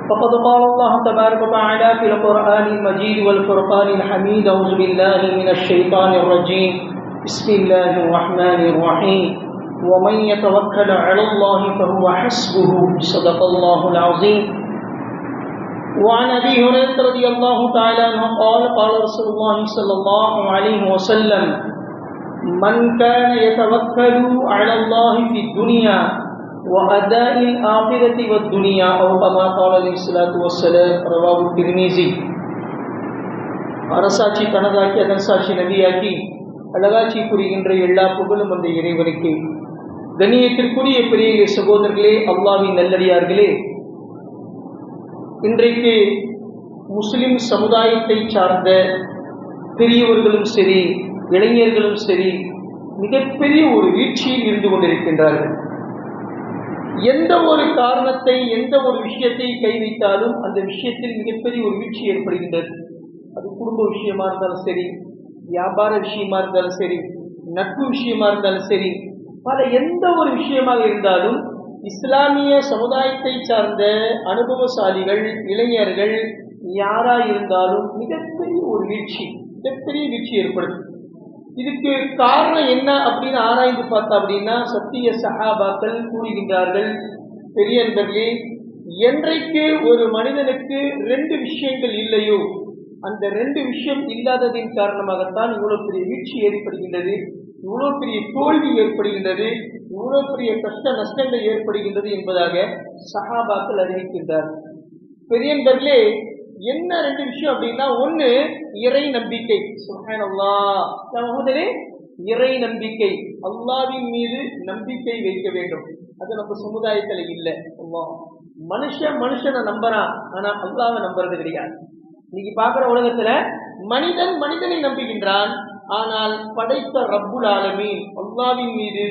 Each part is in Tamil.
فقد قال الله تبارك وتعالى في القرآن المجيد والفرقان الحميد أعوذ بالله من الشيطان الرجيم بسم الله الرحمن الرحيم ومن يتوكل على الله فهو حسبه صدق الله العظيم. وعن أبي هريرة رضي الله تعالى عنه قال قال رسول الله صلى الله عليه وسلم من كان يتوكل على الله في الدنيا وأداء الآخرة والدنيا أو كما قال عليه الصلاة والسلام رواه الترمذي. அரசாட்சி தனதாக்கி அதன் சாட்சி நபியாக்கி அழகாட்சி புரிகின்ற எல்லா புகழும் அந்த இறைவனுக்கு. கண்ணியத்திற்குரிய பெரிய சகோதரர்களே, அல்லாஹ்வின் நல்லடியார்களே, இன்றைக்கு முஸ்லிம் சமுதாயத்தை சார்ந்த பெரியவர்களும் சரி இளைஞர்களும் சரி மிகப்பெரிய ஒரு வீழ்ச்சியில் இருந்து கொண்டிருக்கின்றார்கள். எந்த ஒரு காரணத்தை எந்த ஒரு விஷயத்தை கை வைத்தாலும் அந்த விஷயத்தில் மிகப்பெரிய ஒரு வீழ்ச்சி ஏற்படுகின்றது. அது குடும்ப விஷயமா இருந்தாலும் சரி, வியாபார விஷயமா இருந்தாலும் சரி, நட்பு விஷயமா இருந்தாலும் சரி, பல எந்த ஒரு விஷயமாக இருந்தாலும் இஸ்லாமிய சமுதாயத்தை சார்ந்த அனுபவசாலிகள் இளைஞர்கள் யாரா இருந்தாலும் மிகப்பெரிய ஒரு மிகப்பெரிய வீழ்ச்சி ஏற்படுது. இதுக்கு காரணம் என்ன அப்படின்னு ஆராய்ந்து பார்த்தா அப்படின்னா, சத்திய சஹாபாக்கள் கூறுகின்றார்கள், பெரியவர்களே, என்றைக்கு ஒரு மனிதனுக்கு ரெண்டு விஷயங்கள் இல்லையோ அந்த ரெண்டு விஷயம் இல்லாததின் காரணமாகத்தான் இவ்வளவு பெரிய வீழ்ச்சி ஏற்படுகின்றது, இவ்வளவு பெரிய தோல்வி ஏற்படுகின்றது, இவ்வளவு பெரிய கஷ்ட நஷ்டங்கள் ஏற்படுகின்றது என்பதாக சஹாபாக்கள் அறிவிக்கின்றார்கள். பெரியவர்களே, என்ன ரெண்டு விஷயம் அப்படின்னா, ஒன்று இறை நம்பிக்கை. சுப்ஹானல்லாஹ், இறை நம்பிக்கை, அல்லாஹ்வின் மீது நம்பிக்கை வைக்க வேண்டும். அது நம்ம சமுதாயத்துல இல்லை. மனுஷனை நம்புறான், ஆனா அல்லாஹ்வை நம்புறது கிடையாது. இன்னைக்கு பார்க்கிற உலகத்துல மனிதனை நம்புகின்றான், ஆனால் படைத்த ரப்புல் ஆலமீன் அல்லாஹ்வின் மீது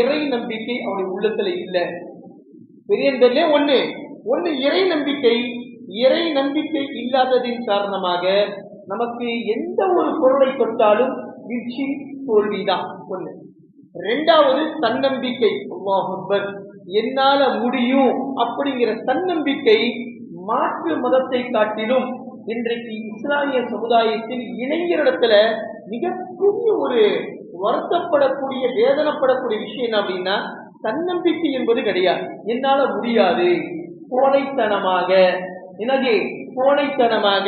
இறை நம்பிக்கை அவனுடைய உள்ளத்துல இல்லை. பெரியவர்களே, ஒன்று இறை நம்பிக்கை. இறை நம்பிக்கை இல்லாததின் காரணமாக நமக்கு எந்த ஒரு பொருளை தொட்டாலும் வீழ்ச்சி தோல்விதான் ஒன்று. ரெண்டாவது தன்னம்பிக்கை. அல்லாஹ் அக்பர், என்னால முடியும் அப்படிங்கிற தன்னம்பிக்கை மாற்று மதத்தை காட்டிலும் இன்றைக்கு இஸ்லாமிய சமுதாயத்தில் இளைஞரிடத்துல மிகப்பெரிய ஒரு வருத்தப்படக்கூடிய வேதனைப்படக்கூடிய விஷயம் என்ன அப்படின்னா, தன்னம்பிக்கை என்பது கிடையாது. என்னால முடியாது, கோழைத்தனமாக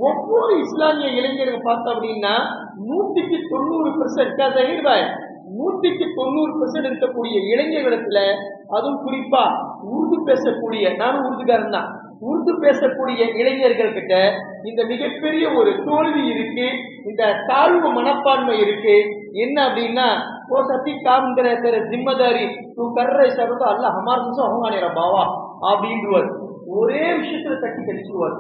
ஒவ்வொரு இஸ்லாமிய இளைஞர்கள் பார்த்தோம் அப்படின்னா 100% இருக்கக்கூடிய இளைஞர்களிடத்துல, அதுவும் குறிப்பா உருது பேசக்கூடிய, நானும் உருதுகாரன் தான், உருது பேசக்கூடிய இளைஞர்கள் கிட்ட இந்த மிகப்பெரிய ஒரு தோல்வி இருக்கு, இந்த தாழ்வு மனப்பான்மை இருக்கு. என்ன அப்படின்னா, ஓ சத்தி காம்ங்கிற ஜிம்மதாரி தூ கர்ற சர்வ அல்ல ஹமார் ஹோங்கானேர பாவா அப்படின்றுவார். ஒரே விஷயத்துல தட்டி கழிச்சுடுவார்.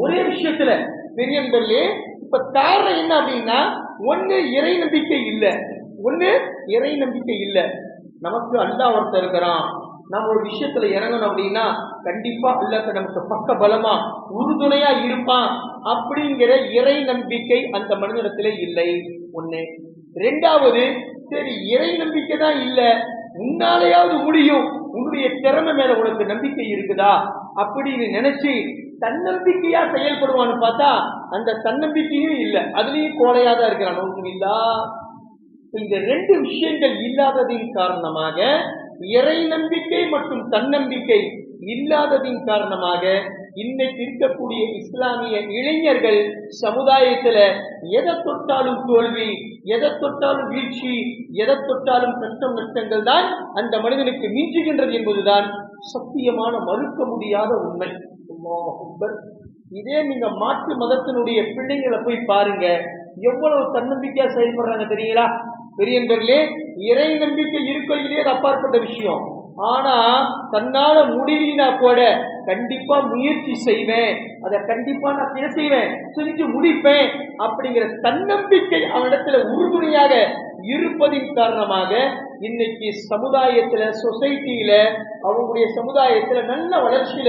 ஒரே விஷயத்துல. பெரியவர்களே, இப்ப காரணம் என்ன அப்படின்னா, ஒண்ணு இறை நம்பிக்கை இல்ல. நமக்கு அல்லாஹ் ஒருத்தர் இருக்கிறான், நம்ம ஒரு விஷயத்துல இறங்கணும் அப்படின்னா கண்டிப்பா அல்லாஹ் நமக்கு பக்க பலமா உறுதுணையா இருப்பான் அப்படிங்கிற இறை நம்பிக்கை அந்த மனிதனிடத்துல இல்லை. ஒண்ணு. ரெண்டாவது, சரி இறை நம்பிக்கை தான் இல்ல, உன்னாலேயாவது முடியும், உன்னுடைய திறமை மேல உனக்கு நம்பிக்கை இருக்குதா அப்படின்னு நினைச்சு தன்னம்பிக்கையா செயல்படுவான்னு பார்த்தா அந்த தன்னம்பிக்கையும் இல்லை, அதுலயும் கோலையாதான் இருக்கிறான். இந்த ரெண்டு விஷயங்கள் இல்லாததின் காரணமாக, இறை நம்பிக்கை மற்றும் தன்னம்பிக்கை இல்லாததின் காரணமாக இன்னைக்கு இருக்கக்கூடிய இஸ்லாமிய இளைஞர்கள் சமுதாயத்துல எதை தொட்டாலும் தோல்வி, எதை தொட்டாலும் வீழ்ச்சி, எதை தொட்டாலும் கஷ்டம் நஷ்டங்கள் தான் அந்த மனிதனுக்கு மிஞ்சுகின்றது என்பதுதான் சத்தியமான மறுக்க முடியாத உண்மை. இதே நீங்க மாற்று மதத்தினுடைய பிள்ளைங்களை போய் பாருங்க, எவ்வளவு தன்னம்பிக்கையா செயல்படுறாங்க தெரியுங்களா? பெரியவர்களே, இறை நம்பிக்கை இருக்கையிலே அப்பாற்பட்ட விஷயம். ஆனா தன்னால முடியலனா கூட கண்டிப்பா முயற்சி செய்வேன், அதை கண்டிப்பா நான் பேசுவேன், செஞ்சு முடிப்பேன் அப்படிங்கிற தன்னம்பிக்கை அவனிடத்துல உறுதுணையாக இருப்பதின் காரணமாக இன்னைக்கு சமுதாயத்துல, சொசைட்டியில, அவங்களுடைய சமுதாயத்துல நல்ல வளர்ச்சியில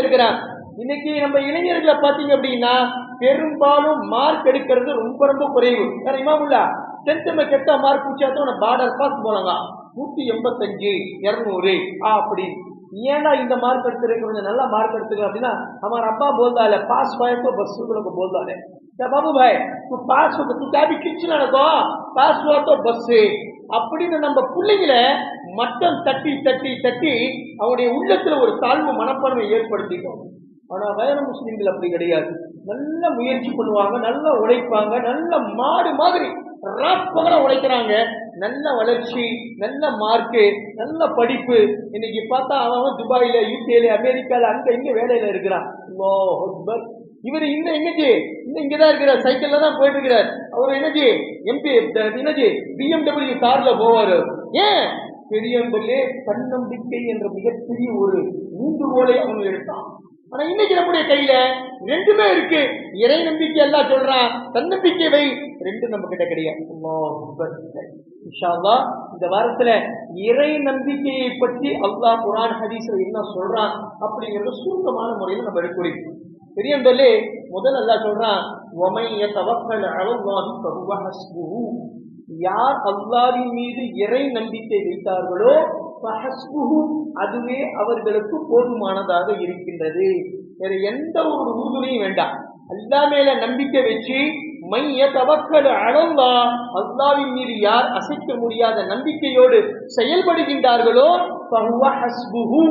இருக்கிறான். இன்னைக்கு நம்ம இளைஞர்களை பாத்தீங்க அப்படின்னா பெரும்பாலும் மார்க் எடுக்கிறது ரொம்ப ரொம்ப குறைவு. இமாமுல்லா 10th में कितना मार्क पूछा तो ना बॉर्डर पास बोलेगा 185 200 அப்படி ஏன்னா இந்த மார்க் எடுத்துருக்கு, கொஞ்சம் நல்லா மாर्क எடுத்துக்க அப்படின்னா हमारा अब्बा बोलता है पास हुआ तो बस को बोलता है क्या बाबू भाई तू पास हो तू क्या भी खींच ना रखो पास हुआ तो बस அப்படின்னு நம்ம பிள்ளைங்களை மட்டம் தட்டி தட்டி தட்டி அவருடைய உள்ளத்துல ஒரு தாழ்வு மனப்பான்மை ஏற்படுத்திட்டோம். ஆனா வேற முஸ்லிம்கள் அப்படி கிடையாது. நல்ல முயற்சி பண்ணுவாங்க, நல்லா உழைப்பாங்க, நல்ல மாடு மாதிரி ராப்பகல உழைக்கிறாங்க. நல்ல வளர்ச்சி, நல்ல மார்க்கு, நல்ல படிப்பு. இன்னைக்கு பார்த்தா அவன் துபாயில, யூகேல, அமெரிக்கால அங்க இங்க வேலையில இருக்கிறான். இவர் இன்னும் எங்கஜி இன்னும் இங்கதான் இருக்கிறார், சைக்கிள்ல தான் போயிட்டு இருக்கிறார். அவர் என்னஜி எம்பி என்னஜி BMW கார்ல போவாரு. ஏன் பெரியவர்களே தன்னம்பிக்கை என்ற மிகப்பெரிய ஒரு ஊன்றுகோலை அவங்க எடுத்தான். ஆனா இன்னைக்கு நம்முடைய கையில ரெண்டுமே இருக்கு. இறை நம்பிக்கை எல்லாம் சொல்றான், தன்னம்பிக்கை வை, ரெண்டு நம்ம கிட்ட கிடையாது. இன்ஷா அல்லாஹ் இந்த வாரத்துல இறை நம்பிக்கையை பற்றி அல்லாஹ் குர்ஆன் ஹதீஸ்ல என்ன சொல்றான் அப்படிங்கறது சுருக்கமான முறையில் நம்ம எடுக்கிறோம். பெரியவர்களே முதல்ல அல்லாஹ் சொல்றான், வமை யதவக்கல் அலல்லாஹி ஃபஹுவ ஹஸ்புஹு, யார் அல்லாஹ்வின் மீது இறை நம்பிக்கை வைத்தார்களோ ஃபஹஸ்புஹு, அதுவே அவர்களுக்கு போதுமானதாக இருக்கின்றது. வேற எந்த ஒரு உறுதுணையும் வேண்டாம். அல்லாஹ் மேல நம்பிக்கை வச்சு மை யதவக்கல் அலல்லாஹ், அல்லாஹ்வின் மீது யார் அசைக்க முடியாத நம்பிக்கையோடு செயல்படுகின்றார்களோ ஃபஹுவ ஹஸ்புஹு,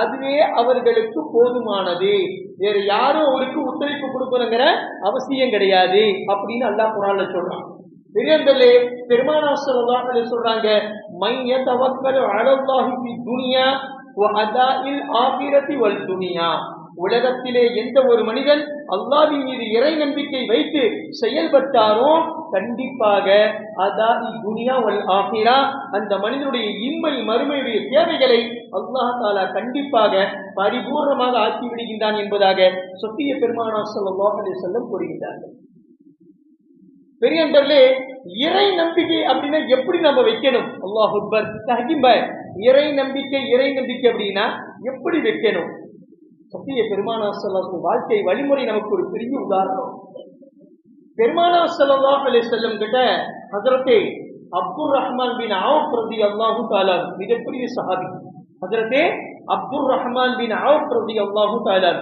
அதுவே அவர்களுக்கு போதுமானது. வேற யாரும் அவருக்கு ஒத்துழைப்பு கொடுக்கணுங்கிற அவசியம் கிடையாது அப்படின்னு அல்லாஹ் குர்ஆன்ல சொல்றான். பெரியவர்களே பெருமானார் ஸல்லல்லாஹு அலைஹி சொல்றாங்க, மை யதவக்கல் அலல்லாஹி ஃபி துன்யா வ அதாஇல் ஆகிரத்தி வல் துன்யா, உலகத்திலே எந்த ஒரு மனிதன் அல்லாஹ்வின் மீது இறை நம்பிக்கை வைத்து செயல்பட்டாரோ கண்டிப்பாக அதாஇ துன்யா வல் ஆகிரா, அந்த மனிதனுடைய இம்மை மறுமையுடைய தேவைகளை அல்லாஹ் தஆலா கண்டிப்பாக பரிபூர்ணமாக ஆக்கி விடுகின்றான் என்பதாக சத்திய பெருமானார் ஸல்லல்லாஹு அலைஹி வஸல்லம் கூறுகின்றார்கள். பெரியவர்களே இறை நம்பிக்கை அப்படின்னா எப்படி நம்ம வைக்கணும்? அல்லாஹ் அக்பர். ஹக்கீம் பாய், இறை நம்பிக்கை அப்படின்னா எப்படி வைக்கணும்? சத்திய பெருமானார் ஸல்லல்லாஹு வாழ்க்கை வழிமுறை நமக்கு ஒரு பெரிய உதாரணம். பெருமானார் ஸல்லல்லாஹு அலைஹி வஸல்லம் கிட்ட ஹஜ்ரத்தே அப்துர் ரஹ்மான் பின் அவுஃப் ரலியல்லாஹு தஆலா, மிகப்பெரிய சஹாபி ஹஜ்ரத்தே அப்துர் ரஹ்மான் பின் அவுஃப் ரலியல்லாஹு தஆலா.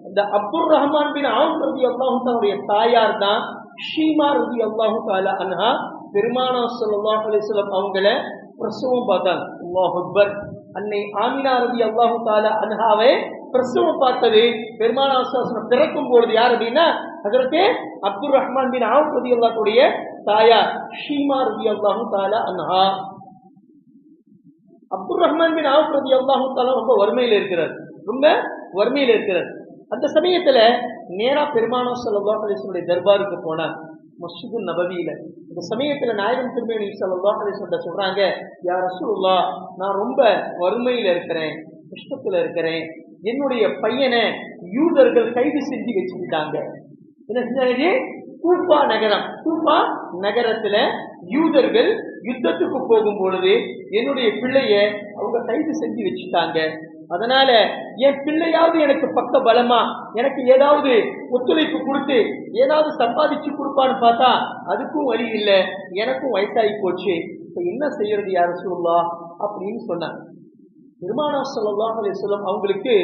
இந்த அப்துர் ரஹ்மான் பின் அவுஃப் ரலியல்லாஹு தஆலாவுடைய தாயார் தான் ஷீமா ரலியல்லாஹு தஆலா அன்ஹா. பெருமானார் ஸல்லல்லாஹு அலைஹி வஸல்லம் அவங்கள பிரசவம் பார்த்தாங்க. அல்லாஹ் அக்பர். அன்னை ஆமினா ரலியல்லாஹு தஆலா அன்ஹாவை பிரசவம் பார்த்தது பெருமானார் ஸல்லல்லாஹு அலைஹி வஸல்லம் பிறக்கும் பொழுது யார் அப்படின்னா ஹஜ்ரத்தே அப்துர் ரஹ்மான் பின் அவுஃப் ரலியல்லாஹுடைய தாயார் ஷீமா ரலியல்லாஹு தஆலா அன்ஹா. அப்துர் ரஹ்மான் பின் அவுஃப் ரலியல்லாஹு தஆலா ரொம்ப வறுமையில இருக்கிறார். அந்த சமயத்துல நேரா பெருமானார் ஸல்லல்லாஹு அலைஹி வஸல்லம் தர்பாருக்கு போனார், மஸ்ஜிது நபவியில. இந்த சமயத்துல நாயகம் திருமேனி ஸல்லல்லாஹு அலைஹி வஸல்லம் சொல்றாங்க, யா ரசூலுல்லாஹ், நான் ரொம்ப வறுமையில இருக்கிறேன், கஷ்டத்துல இருக்கிறேன். என்னுடைய பையனை யூதர்கள் கைது செஞ்சு வச்சுக்கிட்டாங்க. என்ன செஞ்சாங்க? கூஃபா நகரத்துல யூதர்கள் யுத்தத்துக்கு போகும் பொழுது என்னுடைய பிள்ளைய அவங்க கைது செஞ்சு வச்சுட்டாங்க. அதனால என் பிள்ளையாவது எனக்கு பக்க பலமா எனக்கு ஏதாவது ஒத்துழைப்பு கொடுத்து ஏதாவது சம்பாதிச்சு கொடுப்பான்னு பார்த்தா அதுக்கும் வழி இல்லை, எனக்கும் வயசாகி போச்சு. இப்ப என்ன செய்யறது யா ரசூலுல்லாஹ் அப்படின்னு சொன்னாங்க. பெருமானார் ஸல்லல்லாஹு அலைஹி வஸல்லம் அவங்களுக்கு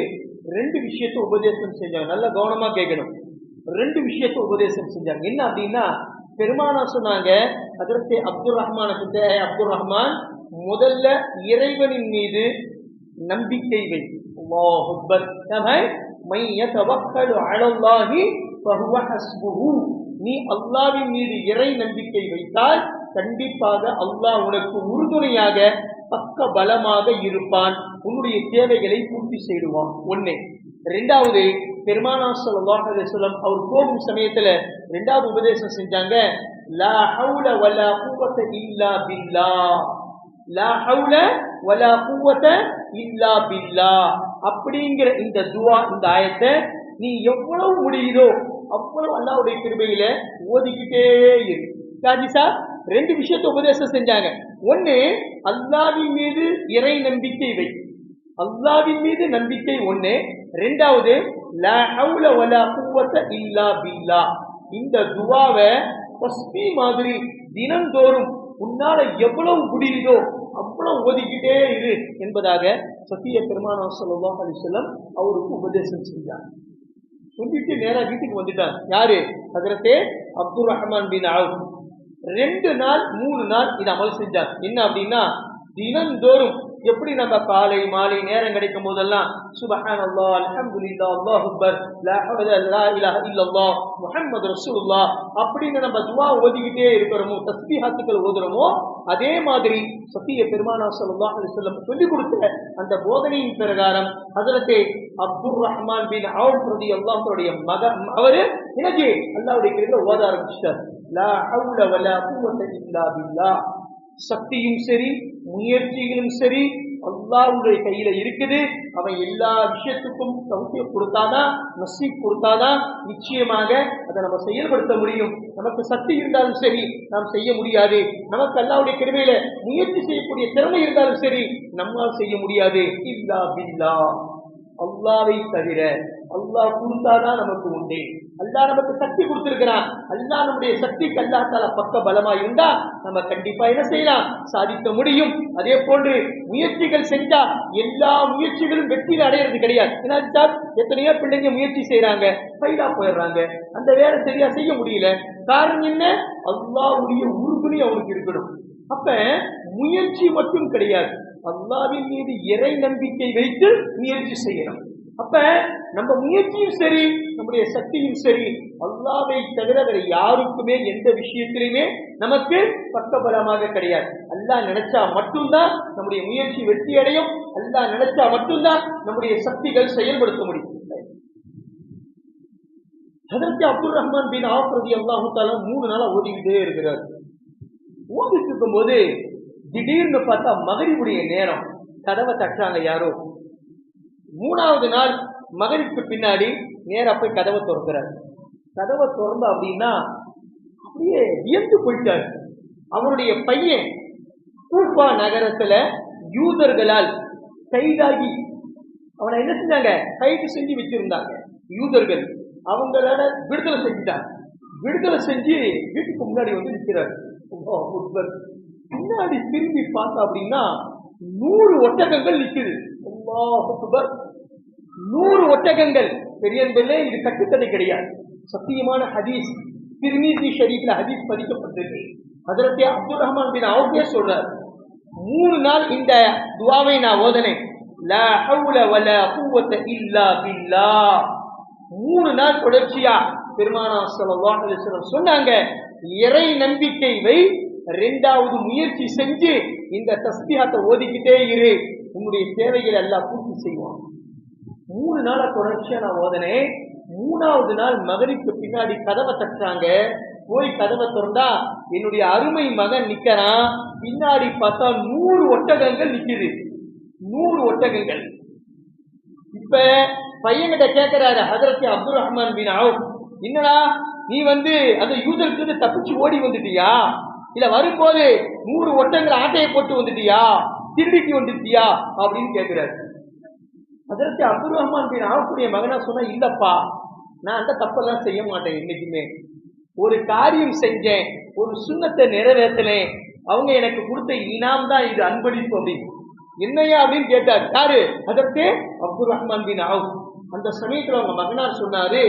ரெண்டு விஷயத்தை உபதேசம் செஞ்சாங்க. நல்ல கவனமா கேட்கணும். ரெண்டு விஷயத்தை உபதேசம் செஞ்சாங்க. என்ன அப்படின்னா, பெருமானார் சொன்னாங்க, அதற்கு அப்துர் ரஹ்மானுக்கு, அப்துர் ரஹ்மான், முதல்ல இறைவனின் மீது நம்பிக்கை வை. அல்லாஹ் அக்பர். மை யதவக்கலு அலல்லாஹி ஃபஹுவ ஹஸ்புஹு, நீ அல்லாஹ்வின் மீது இறை நம்பிக்கை வைத்தால் கண்டிப்பாக அல்லாஹ் உனக்கு உறுதுணையாக பக்க பலமாக இருப்பான், உன்னுடைய தேவைகளை பூர்த்தி செய்வான். ஒண்ணு. ரெண்டாவது, பெருமானார் ஸல்லல்லாஹு அலைஹி வஸல்லம் அவர் போகும் சமயத்துல ரெண்டாவது உபதேசம் செஞ்சாங்க, லா ஹவுல வலா குவத இல்லா பில்லாஹ், லா ஹவுல வலா குவத இல்லா பில்லாஹ் அப்படிங்கிற இந்த துஆ, இந்த ஆயத்தை நீ எவ்வளவு முடியுதோ அவ்வளவு அல்லாஹ்வுடைய கிருபையில ஓதிக்கிட்டே இரு. காஜி சார் ரெண்டு விஷயத்தை உபதேசம் செஞ்சாங்க. ஒண்ணு, அல்லாஹ்வின் மீது இறை நம்பிக்கை வை, அல்லாஹ்வின் மீது நம்பிக்கை ஒண்ணு. ரெண்டாவது, லா ஹவுல வலா குவத இல்லா பில்லாஹ், இந்த துஆவை தஸ்பீஹ் மாதிரி தினந்தோறும் உன்னால எவ்வளவு முடியுதோ நம்மளும் ஓதிக்கிட்டே இரு என்பதாக சத்திய பெருமானார் ஸல்லல்லாஹு அலைஹி வஸல்லம் அவருக்கு உபதேசம் செஞ்சார். சொல்லிட்டு நேரா வீட்டுக்கு வந்துட்டார். யாரு? ஹஜ்ரத்தே அப்துர் ரஹ்மான் பின் அவுஃப். 2 நாள் 3 நாள் இது அமல் செஞ்சார். என்ன அப்படின்னா, தினந்தோறும் எப்படி நம்ம காலை மாலை நேரம் கிடைக்கும் போதெல்லாம் சுப்ஹானல்லாஹ், அல்ஹம்துலில்லாஹ், அல்லாஹு அக்பர், லா ஹவ்ல லா இலாஹ இல்லல்லாஹ், முஹம்மது ரசூலுல்லாஹ் அப்படின்னு நம்ம துஆ ஓதிக்கிட்டே இருக்கிறோமோ, தஸ்பீஹாத்துக்கள் ஓதுறோமோ, அதே மாதிரி சத்திய பெருமானார் ஸல்லல்லாஹு அலைஹி வஸல்லம் சொல்லிக் கொடுத்த அந்த போதனையின் பிரகாரம் ஹஜ்ரத்தே அப்துர் ரஹ்மான் பின் அவுஃப் ரலியல்லாஹு அவருடைய மகன் அவரு எனக்கு அல்லாஹ்வுடைய கிருபையில ஓத ஆரம்பிச்சிட்டார். லா ஹவ்ல வலா குவத்த இல்லா பில்லாஹ். சக்தியும் சரி முயற்சிகளும் சரி அல்லாஹ்வுடைய கையில இருக்குது. அவன் எல்லா விஷயத்துக்கும் தௌஃபீக் கொடுத்தாதான், நசீப் கொடுத்தாதான் நிச்சயமாக அதை நம்ம செயல்படுத்த முடியும். நமக்கு சக்தி இருந்தாலும் சரி நாம் செய்ய முடியாது. நமக்கு அல்லாஹ்வுடைய கிருபையில முயற்சி செய்யக்கூடிய திறமை இருந்தாலும் சரி நம்மால் செய்ய முடியாது. இல்லா பில்லாஹ், அல்லாஹ்வை தவிர. அல்லாஹ் கொடுத்தாதான் நமக்கு உண்டு. அல்லாஹ் நமக்கு சக்தி கொடுத்திருக்கிறான். அல்லாஹ் நம்முடைய சக்திக்கு அல்லாஹ் தஆலா பக்க பலமா இருந்தா நம்ம கண்டிப்பா என்ன செய்யலாம்? சாதிக்க முடியும். அதே போன்று முயற்சிகள் செஞ்சா எல்லா முயற்சிகளும் வெற்றியில் அடையிறது கிடையாது. ஏன்னா எத்தனையோ பிள்ளைங்க முயற்சி செய்யறாங்க, ஃபெயிலா போயிடுறாங்க, அந்த வேலை சரியா செய்ய முடியல. காரணம் என்ன? அல்லாஹ்வுடைய உறுதுணை அவனுக்கு இருக்கணும். அப்ப முயற்சி மட்டும் கிடையாது, அல்லாஹ்வின் மீது இறை நம்பிக்கை வைத்து முயற்சி செய்யணும். அப்ப நம்ம முயற்சியும் சரி நம்முடைய சக்தியும் சரி அல்லாஹ்வை தவிர வேற யாருக்குமே எந்த விஷயத்திலுமே நமக்கு பக்கபலமாக கிடையாது. அல்லாஹ் நினைச்சா மட்டும்தான் நம்முடைய முயற்சி வெற்றி அடையும். அல்லாஹ் நினைச்சா மட்டும்தான் நம்முடைய சக்திகள் செயல்படுத்த முடியும். ஹஜ்ரத் அப்துர் ரஹ்மான் பின் அவுஃப் ரலியல்லாஹு தஆலா 3 நாளா ஓதிக்கிட்டே இருக்கிறார். ஓதிட்டு இருக்கும்போது திடீர்னு பார்த்தா மகரிபுடைய நேரம், கதவை தட்டுறாங்க யாரோ. 3வது நாள் மகரிபுக்கு பின்னாடி நேரா போய் கதவை திறக்கிறார். கதவை திறந்த அப்படின்னா அப்படியே வியந்து போயிட்டார். அவருடைய பையன் கூஃபா நகரத்துல யூதர்களால் கைதாகி அவனை என்ன செஞ்சாங்க? கைது செஞ்சு வச்சிருந்தாங்க யூதர்கள். அவங்களால விடுதலை செஞ்சுட்டாங்க. விடுதலை செஞ்சு வீட்டுக்கு முன்னாடி வந்து நிற்கிறார். பின்னாடி திரும்பி பார்த்தா அப்படின்னா 100 ஒட்டகங்கள் நிற்குது. 100 ஒட்டகங்கள். பெரியன்பர்களே, இது கட்டுக்கதை கிடையாது, சத்தியமான ஹதீஸ். திர்மிதி ஷரீஃப்ல ஹதீஸ் பதிக்கப்பட்டிருக்கு. ஹஜ்ரத் அப்துர் ரஹ்மான் பின் அவுஃபே சொல்றார், 3 நாள் இந்த துஆவை நான் ஓதனேன். லா ஹவ்ல வலா குவத்த இல்லா பில்லாஹ். 3 நாள் தொடர்ச்சியா பெருமானார் ஸல்லல்லாஹு அலைஹி வஸல்லம் சொன்னாங்க, இறை நம்பிக்கை வை, 2வது முயற்சி செஞ்சு இந்த தஸ்பீஹத்தை ஓதிக்கிட்டே இரு, உன்னுடைய தேவைகளை எல்லாம் பூர்த்தி செய்வான். 3 நாளா தொடர்ச்சியா நான் ஓதனேன். 3வது நாள் மகரிபுக்கு பின்னாடி கதவை தட்டுறாங்க. போய் கதவை திறந்தா என்னுடைய அருமை மகன் நிக்கிறான். பின்னாடி பார்த்தா 100 ஒட்டகங்கள் நிக்குது. 100 ஒட்டகங்கள். இப்ப பையன்கிட்ட கேட்கிறாரு ஹஜ்ரத் அப்துர் ரஹ்மான் பின் அவுஃப், என்னடா நீ வந்து அந்த யூதருக்கு தப்பிச்சு ஓடி வந்துட்டியா, இல்ல வரும்போது 100 ஒட்டகங்கள் ஆட்டையை போட்டு வந்துட்டியா, திருடிக்கு வந்துட்டியா அப்படின்னு கேட்கிறாரு. ஹஜ்ரத் அப்துர் ரஹ்மான் பின் அவுஃபுடைய மகனா சொன்னா, இல்லப்பா நான் அந்த தப்பெல்லாம் செய்ய மாட்டேன். இன்னைக்குமே ஒரு காரியம் செஞ்சேன், ஒரு சுன்னத்தை நிறைவேற்றினேன், அவங்க எனக்கு கொடுத்த இனாம் தான் இது, அன்பளிப்பு அப்படின்னு. என்னையா அப்படின்னு கேட்டார். யாரு? ஹஜ்ரத் அப்துர் ரஹ்மான் பின் அவுஃப். அந்த சமயத்துல அவங்க மகனார் சொன்னாரு,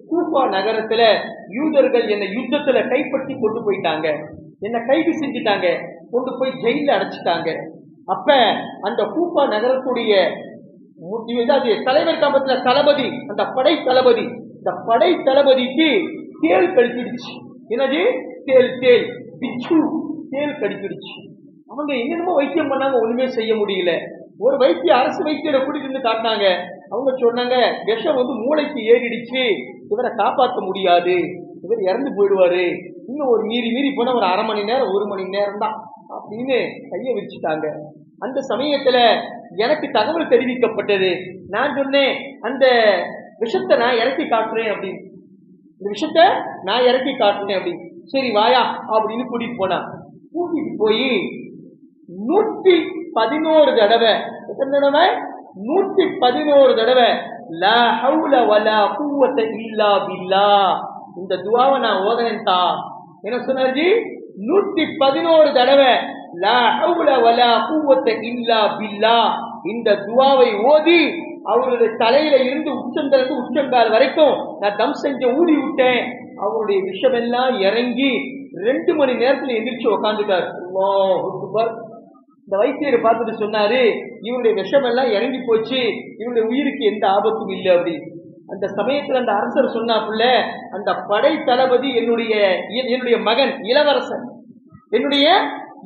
கூஃபா நகரத்துல யூதர்கள் என்னை யுத்தத்துல கைப்பற்றி கொண்டு போயிட்டாங்க, என்ன கைது செஞ்சுட்டாங்க, கொண்டு போய் ஜெயில அடைச்சிட்டாங்க. அப்ப அந்த கூஃபா நகரத்துடைய தலைவர் காம்பத்துல தளபதி, அந்த படை தளபதி, இந்த படை தளபதிக்கு தேல் கடிச்சிடுச்சு. என்னது? தேல் பிச்சு தேல் கடிச்சிடுச்சு. அவங்க என்னென்னமோ வைத்தியம் பண்ணாங்க, ஒண்ணுமே செய்ய முடியல. ஒரு வைத்திய அரசு வைத்தியரை கூட்டிட்டு வந்து காட்டினாங்க. அவங்க சொன்னாங்க, விஷம் வந்து மூளைக்கு ஏறிடுச்சு, இவரை காப்பாற்ற முடியாது, இவர் இறந்து போயிடுவாரு, இன்னும் ஒரு மீறி போன ஒரு 1/2 மணி நேரம் 1 மணி நேரம் தான் அப்படின்னு கைய வச்சுட்டாங்க. அந்த சமயத்துல எனக்கு தகவல் தெரிவிக்கப்பட்டது. நான் சொன்னேன், அந்த விஷத்தை நான் இறக்கி காட்டுறேன் அப்படின்னு, இந்த விஷத்தை நான் இறக்கி காட்டுறேன் அப்படின்னு. சரி வாயா அப்படின்னு கூட்டிட்டு போனா. கூட்டிட்டு போய் 111 தடவை, எத்தனை தடவை? 111 தடவை லா ஹவ்ல வலா குவத்த இல்லா பில்லாஹ் இந்த துஆவை நான் ஓதனேன்டா. என்ன சொன்னார்ஜி? 111 தடவை லா ஹவுல வலா குவத்த இல்லா பில்லாஹ், இந்த துஆவை ஓதி அவருடைய தலையில இருந்து உச்சந்தலிருந்து உச்சங்கால் வரைக்கும் நான் தம் செஞ்ச ஊதி விட்டேன். அவருடைய விஷமெல்லாம் இறங்கி 2 மணி நேரத்துல எந்திரிச்சு உட்காந்துட்டார். அல்லாஹ் அக்பர். இந்த வைத்தியரை பார்த்துட்டு சொன்னாரு, இவருடைய விஷமெல்லாம் இறங்கி போச்சு, இவருடைய உயிருக்கு எந்த ஆபத்தும் இல்லை அப்படி. அந்த சமயத்துல அந்த அரசர் சொன்னாப்புல, அந்த படை தளபதி என்னுடைய மகன் இளவரசன், என்னுடைய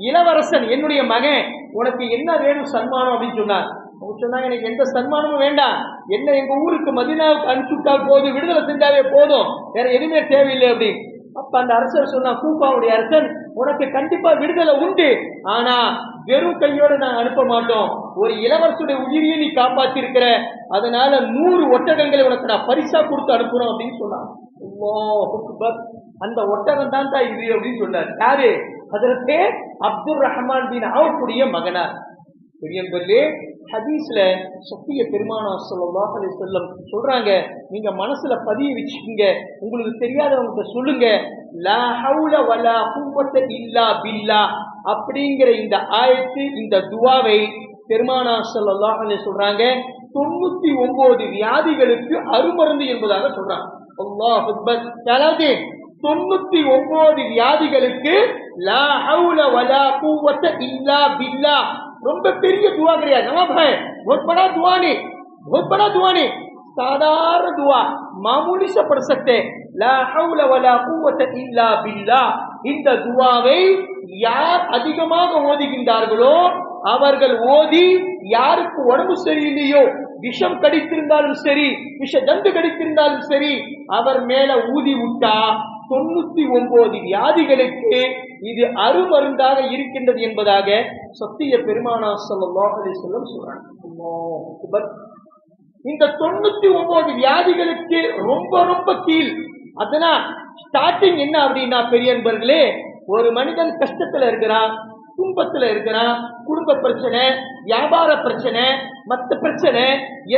இளவரசன், என்னுடைய மகன், உனக்கு என்ன வேணும் சன்மானம் அப்படின்னு சொன்னார். அவங்க சொன்னாங்க, எனக்கு எந்த சன்மானமும் வேண்டாம், என்ன எங்க ஊருக்கு மதீனாவுக்கு அனுப்பிச்சுட்டா போதும், விடுதலை செஞ்சாவே போதும், வேற எதுவுமே தேவையில்லை அப்படி. அப்ப அந்த அரசர் சொன்னா, கூப்பாவுடைய அரசன், உனக்கு கண்டிப்பா விடுதலை உண்டு, ஆனா வெறும் கையோட நாங்க அனுப்ப மாட்டோம், ஒரு இளவரசுடைய உயிரியை நீ காப்பாத்திருக்கிற, அதனால 100 ஒட்டகங்களை உனக்கு நான் பரிசா கொடுத்து அனுப்புறோம் அப்படின்னு சொன்னான். அந்த ஒட்டகம் தான் இது அப்படின்னு சொன்னார். யாரு? ஹஜ்ரத் அப்துர் ரஹ்மான் பின் அவுஃபுடைய மகனார். பெரியவர்களே, ஹதீஸ்ல சஃபியா பெருமானார் ஸல்லல்லாஹு அலைஹி வஸல்லம் சொல்றாங்க, நீங்க மனசுல பதிய வச்சுக்கீங்க, உங்களுக்கு தெரியாதவங்க சொல்லுங்க, லா ஹவுல வலா குவத்த இல்லா பில்லாஹ் அப்படிங்கிற இந்த ஆயத்து, இந்த துஆவை பெருமானார் ஸல்லல்லாஹு அலைஹி சொல்றாங்க 99 வியாதிகளுக்கு அருமருந்து என்பதாக சொல்றாங்க. அல்லாஹ் அக்பர். அதாவது 99 வியாதிகளுக்கு லா ஹவுல வலா குவத்த இல்லா பில்லாஹ். ரொம்ப பெரிய துவா கிடையாது, நவாப் है बहुत बड़ा दुआ नहीं, बहुत बड़ा दुआ नहीं, साधारण दुआ, मामूली से पढ़ सकते, ला हौला वला कुव्वत इल्ला बिल्लाह. இந்த துவாவை யார் அதிகமாக ஓதுகின்றார்களோ அவர்கள் ஓதி, யாருக்கு உடம்பு சரியில்லையோ, விஷம் கடித்திருந்தாலும் சரி, விஷ ஜந்து கடித்திருந்தாலும் சரி, அவர் மேல ஊதி விட்டா 99 வியாதிகளுக்கு இது அருமருந்தாக இருக்கின்றது என்பதாக சத்திய பெருமானார் ஸல்லல்லாஹு அலைஹி வஸல்லம் சொல்றாங்க. இந்த 99 வியாதிகளுக்கு ரொம்ப ரொம்ப கீழ். அதனால் ஸ்டார்டிங் என்ன அப்படின்னா, பெரிய நண்பர்களே, ஒரு மனிதன் கஷ்டத்துல இருக்கிறான், துன்பத்துல இருக்கிறான், குடும்ப பிரச்சனை, வியாபார பிரச்சனை, மற்ற பிரச்சனை,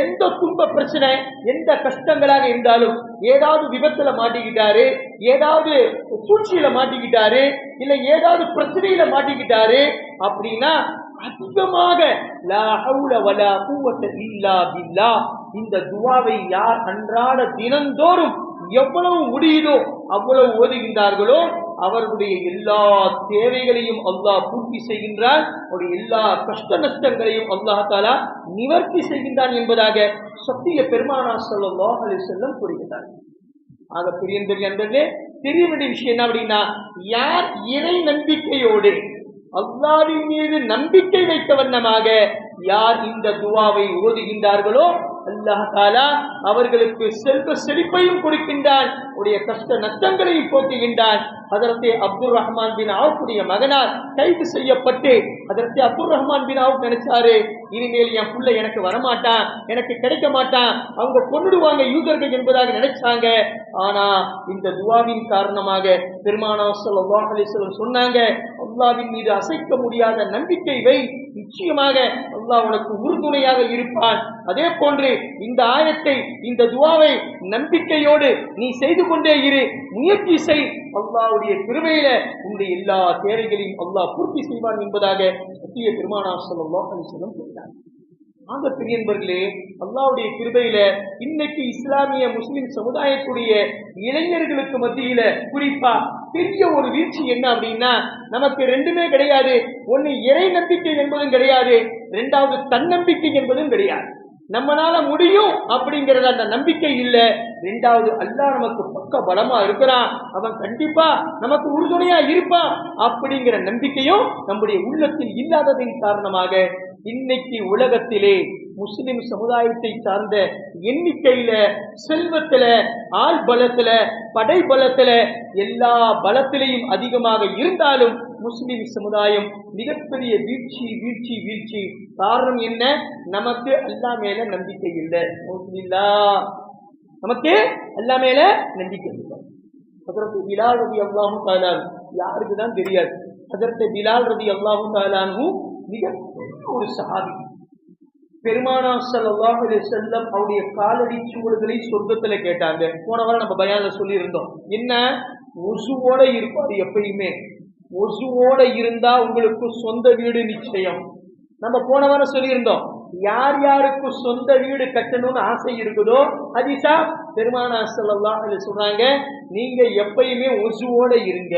எந்த துன்ப பிரச்சனை, எந்த கஷ்டங்களாக இருந்தாலும், ஏதாவது விபத்துல மாட்டிக்கிட்டாரு, ஏதாவது சூழ்ச்சியில மாட்டிக்கிட்டாரு, இல்ல ஏதாவது பிரச்சனையில மாட்டிக்கிட்டாரு அப்படின்னா, அதிகமாக லா ஹவுல வலா குவத்த இல்லா பில்லாஹ் இந்த துஆவை யார் அன்றாட தினந்தோறும் எவ்வளவு முடியுதோ அவ்வளவு ஓதுகின்றார்களோ அவர்களுடைய எல்லா தேவைகளையும் அல்லாஹ் பூர்த்தி செய்கின்றான், அவருடைய எல்லா கஷ்ட நஷ்டங்களையும் அல்லாஹ் தஆலா நிவர்த்தி செய்கின்றான் என்பதாக சத்திய பெருமானார் ஸல்லல்லாஹு அலைஹி வஸல்லம் கூறுகிறார். ஆக பெரியவர்களே, தெரிய வேண்டிய விஷயம் என்ன அப்படின்னா, யார் இறை நம்பிக்கையோடு அல்லாஹ்வின் மீது நம்பிக்கை வைத்த வண்ணமாக யார் இந்த துஆவை ஓதுகின்றார்களோ அல்லாஹ் தஆலா அவர்களுக்கு செல்வ செழிப்பையும் கொடுக்கின்றான், உடைய கஷ்ட நஷ்டங்களையும் போக்குகின்றான். ஹஜ்ரத் அப்துர் ரஹ்மான் பின் அவுஃபுடைய மகனார் கைது செய்யப்பட்டு ஹஜ்ரத் அப்துர் ரஹ்மான் பின் அவுஃப் நினைச்சாரு, இனிமேல் என் புள்ள எனக்கு வரமாட்டான், எனக்கு கிடைக்க மாட்டான், அவங்க கொன்னுடுவாங்க யூதர்கள் என்பதாக நினைச்சாங்க. ஆனா இந்த துஆவின் காரணமாக பெருமானார் ஸல்லல்லாஹு அலைஹி வஸல்லம் சொன்னாங்க, அல்லாஹ்வின் மீது அசைக்க முடியாத நம்பிக்கை வை, நிச்சயமாக அல்லாஹ் உனக்கு உறுதுணையாக இருப்பான். அதே போன்று இந்த ஆயத்தை, இந்த துஆவை நம்பிக்கையோடு நீ செய்து கொண்டே இரு, முயற்சி செய், அல்லாஹ்வுடைய கிருபையில உன்னுடைய எல்லா தேவைகளையும் அல்லாஹ் பூர்த்தி செய்வான் என்பதாக சத்திய பெருமானார் ஸல்லல்லாஹு அலைஹி வஸல்லம் சொல்றாங்க. ஆக பெரியவர்களே, அல்லாஹ்வுடைய கிருபையில இன்னைக்கு இஸ்லாமிய முஸ்லிம் சமுதாயத்துடைய இளைஞர்களுக்கு மத்தியில குறிப்பா பெரிய ஒரு வீழ்ச்சி என்ன அப்படின்னா, நமக்கு ரெண்டுமே கிடையாது. ஒன்னு இறை நம்பிக்கை என்பதும் கிடையாது, இரண்டாவது தன்னம்பிக்கை என்பதும் கிடையாது. நம்மளால முடியும் அப்படிங்கறது அந்த நம்பிக்கை இல்ல. இரண்டாவது, அல்லாஹ் நமக்கு பக்க பலமா இருக்கிறான், அவன் கண்டிப்பா நமக்கு உறுதுணையா இருப்பான் அப்படிங்கிற நம்பிக்கையும் நம்முடைய உள்ளத்தில் இல்லாததின் காரணமாக இன்னைக்கு உலகத்திலே முஸ்லிம் சமுதாயத்தை சார்ந்த எண்ணிக்கையில, செல்வத்துல, ஆள் பலத்துல, படை பலத்துல, எல்லா பலத்திலையும் அதிகமாக இருந்தாலும் முஸ்லிம் சமுதாயம் மிகப்பெரிய வீழ்ச்சி வீழ்ச்சி வீழ்ச்சி. காரணம் என்ன? நமக்கு அல்லாஹ் மேல நம்பிக்கை இல்லை. நமக்கு அல்லாஹ் மேல நம்பிக்கை இல்லை. ஹஜ்ரத் பிலால் ரலியல்லாஹு தஆலா யாருக்கு தான் தெரியாது. ஹஜ்ரத் பிலால் ரலியல்லாஹு தஆலா மிக ஒரு சஹாபி. பெருமானார் ஸல்லல்லாஹு அலைஹி வஸல்லம் அவருடைய காலடி சுவடுகளை சொர்க்கத்துல கேட்டாங்க. போன வாரம் நம்ம பயான்ல சொல்லி இருந்தோம். என்ன? உசுவோட இருப்பாரு எப்பயுமே. ஒசுவோட இருந்தா உங்களுக்கு சொந்த வீடு நிச்சயம். நம்ம போன வாரம் சொல்லியிருந்தோம், யார் யாருக்கு சொந்த வீடு கட்டணும்னு ஆசை இருக்குதோ ஹதீஸா பெருமானார் ஸல்லல்லாஹு அலைஹி சொல்றாங்க, நீங்க எப்பயுமே ஒசுவோட இருங்க.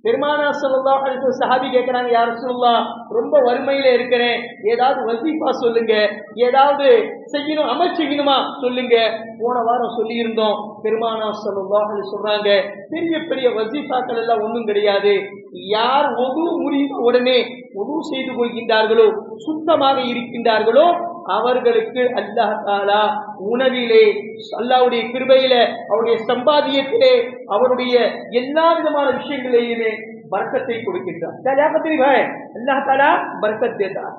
பெருமானார் ஸல்லல்லாஹு அலைஹி வஸல்லம் சஹாபி கேட்கிறாங்க, யா ரசூலுல்லாஹ் ரொம்ப வறுமையில இருக்கிறேன், ஏதாவது வசீஃபா சொல்லுங்க, ஏதாவது செய்யணும் அமல் செய்யணுமா சொல்லுங்க. போன வாரம் சொல்லி இருந்தோம், பெருமானார் ஸல்லல்லாஹு அலைஹி சொல்றாங்க, பெரிய பெரிய வசீஃபாக்கள் எல்லாம் ஒன்றும் கிடையாது. யார் ஒது முடிந்த உடனே ஒது செய்து கொள்கின்றார்களோ, சுத்தமாக இருக்கின்றார்களோ, அவர்களுக்கு அல்லாஹ் தஆலா உணவிலே, அல்லாஹ்வுடைய கிருபையில, அவருடைய சம்பாதியத்திலே, அவருடைய எல்லா விதமான விஷயங்களிலுமே बरकतें கொடுக்கின்றார். क्या कहते हैं भाई, अल्लाह ताला बरकत देता है.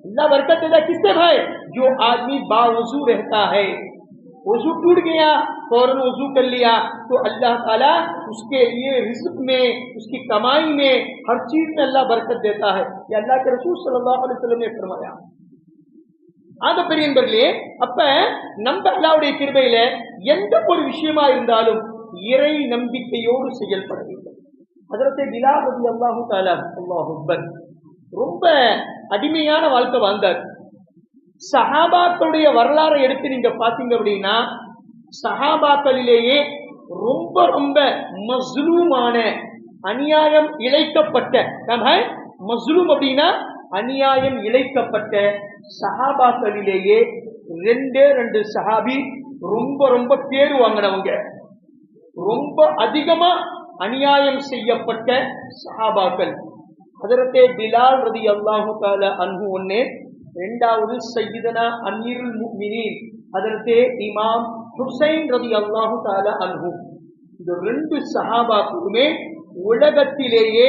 अल्लाह बरकत देता है किससे भाई, जो आदमी बावजू रहता है. वजू टूट गया, फौरन वजू कर लिया, तो अल्लाह ताला उसके लिए रिज़्क में, उसकी कमाई में, हर चीज में अल्लाह बरकत देता है. ये अल्लाह के रसूल सल्लल्लाहु अलैहि वसल्लम ने फरमाया. ஆக பெரியவர்களே, அப்ப நம்ம அல்லாஹ்வுடைய கிருபையில எந்த ஒரு விஷயமா இருந்தாலும் இறை நம்பிக்கையோடு செயல்பட வேண்டும். ஹஜ்ரத் பிலால் ரலியல்லாஹு தஆலா அல்லாஹு அக்பர் ரொம்ப அடிமையான வாழ்க்கை வாழ்ந்தார். சஹாபாக்களுடைய வரலாறை எடுத்து நீங்க பாத்தீங்க அப்படின்னா, சஹாபாக்களிலேயே ரொம்ப ரொம்ப மஸ்லூமான, அநியாயம் இழைக்கப்பட்ட, மஸ்லூம் அப்படின்னா அநியாயம் இழைக்கப்பட்ட சஹாபாக்களிலேயே ரெண்டு சஹாபி ரொம்ப ரொம்ப பேர் வாங்கினவங்க, ரொம்ப அதிகமா அநியாயம் செய்யப்பட்ட சஹாபாக்கள். ஹஜ்ரத் பிலால் ரலியல்லாஹு தஆலா அன்ஹு ஒண்ணே, இரண்டாவது சய்யிதனா அமீருல் முஃமினீன் ஹஜ்ரத் இமாம் ஹுசைன் ரலியல்லாஹு தஆலா அன்ஹு. இந்த ரெண்டு சஹாபாக்களுமே உலகத்திலேயே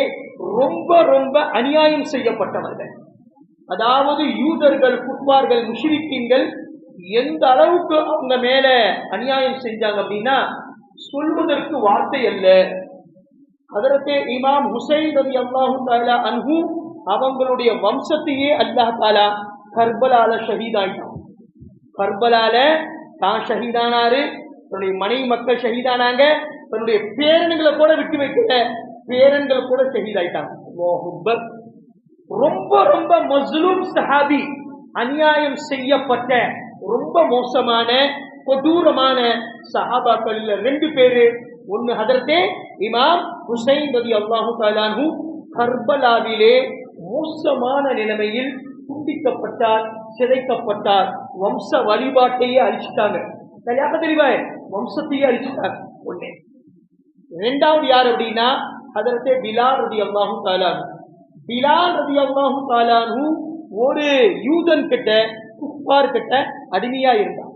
ரொம்ப ரொம்ப அநியாயம் செய்யப்பட்டவர்கள். அதாவது யூதர்கள், குஃபார்கள், முஷ்ரிக்கீன்கள் எந்த அளவுக்கு அவங்க மேல அநியாயம் செஞ்சாங்க அப்படின்னா சொல்வதற்கு வார்த்தை அல்ல. ஹஜ்ரத் இமாம் ஹுசைன் ரலியல்லாஹு தஆலா அன்ஹு அவங்களுடைய வம்சத்தையே அல்லாஹ் தஆலா கர்பலால ஷஹீதாயிட்டான். கர்பலால தான் ஷஹீதானாரு, தன்னுடைய மனைவி மக்கள் ஷஹீதானாங்க, தன்னுடைய பேரன்களை கூட விட்டு வைக்கல, பேரன்கள் கூட ஷஹீதாயிட்டாங்க. அல்லாஹு அக்பர். ரொம்ப ரொம்ப மஸ்லூம் சஹாபி, அநியாயம் செய்யப்பட்ட ரொம்ப மோசமான கொடூரமான சஹாபாக்கள் ரெண்டு பேரு. ஒன்னு ஹஜ்ரத் இமாம் ஹுசைன் ரலியல்லாஹு தஆலா அன்ஹு கர்பலாவிலே மோசமான நிலைமையில் துண்டிக்கப்பட்டார், சிதைக்கப்பட்டார். வம்ச வழிபாட்டையே அழிச்சிட்டாங்க. சரியாக தெரியுமா, வம்சத்தையே அழிச்சிட்டாங்க. ஒண்ணே. இரண்டாவது யார் அப்படின்னா ஹஜ்ரத் பிலால் ரலியல்லாஹு தஆலா அன்ஹு. பிலால் ரலியல்லாஹு தஆலா அன்ஹு ஒரு யூதன் கிட்ட, குஃபார் கிட்ட அடிமையா இருந்தார்.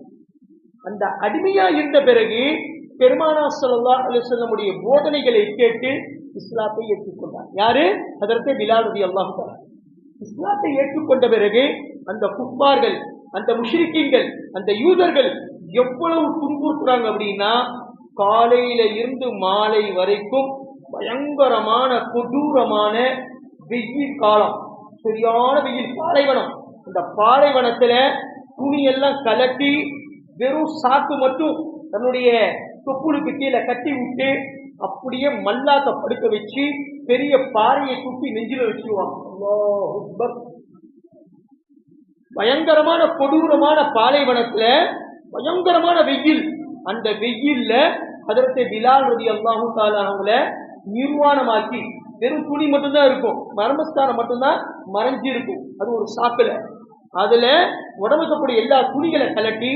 அந்த அடிமையா இருந்த பிறகு பெருமானார் ஸல்லல்லாஹு அலைஹி வஸல்லம் உடைய போதனைகளை கேட்டு இஸ்லாத்தை ஏற்றுக்கொண்டார். யாரு? ஹஜ்ரத் பிலால் ரலியல்லாஹு தஆலா. இஸ்லாத்தை ஏற்றுக்கொண்ட பிறகு அந்த குஃபார்கள், அந்த முஷ்ரிக்கீன்கள், அந்த யூதர்கள் எவ்வளவு துன்புறுத்துறாங்க அப்படின்னா, காலையில இருந்து மாலை வரைக்கும் பயங்கரமான கொடூரமான வெயில் காலம், சரியான வெயில், பாலைவனம். அந்த பாலைவனத்துல துணியெல்லாம் கலட்டி வெறும் சாக்கு மட்டும் தன்னுடைய தொப்புளுக்கு கீழே கட்டி விட்டு அப்படியே மல்லாத்த படுக்க வச்சு பெரிய பாறையை தூக்கி நெஞ்சில வச்சுருவாங்க. அல்லாஹ் அக்பர். பயங்கரமான கொடூரமான பாலைவனத்துல பயங்கரமான வெயில். அந்த வெயில்ல ஹஜ்ரத் பிலால் ரலியல்லாஹு தஆலா அவங்கள நிர்வாணமாக்கி, வெறும் துணி மட்டும்தான் இருக்கும், மர்மஸ்தானம் மட்டும்தான் மறைஞ்சி இருக்கும். அது ஒரு சாக்குல, அதுல உடம்புக்கக்கூடிய எல்லா துணிகளை கலட்டி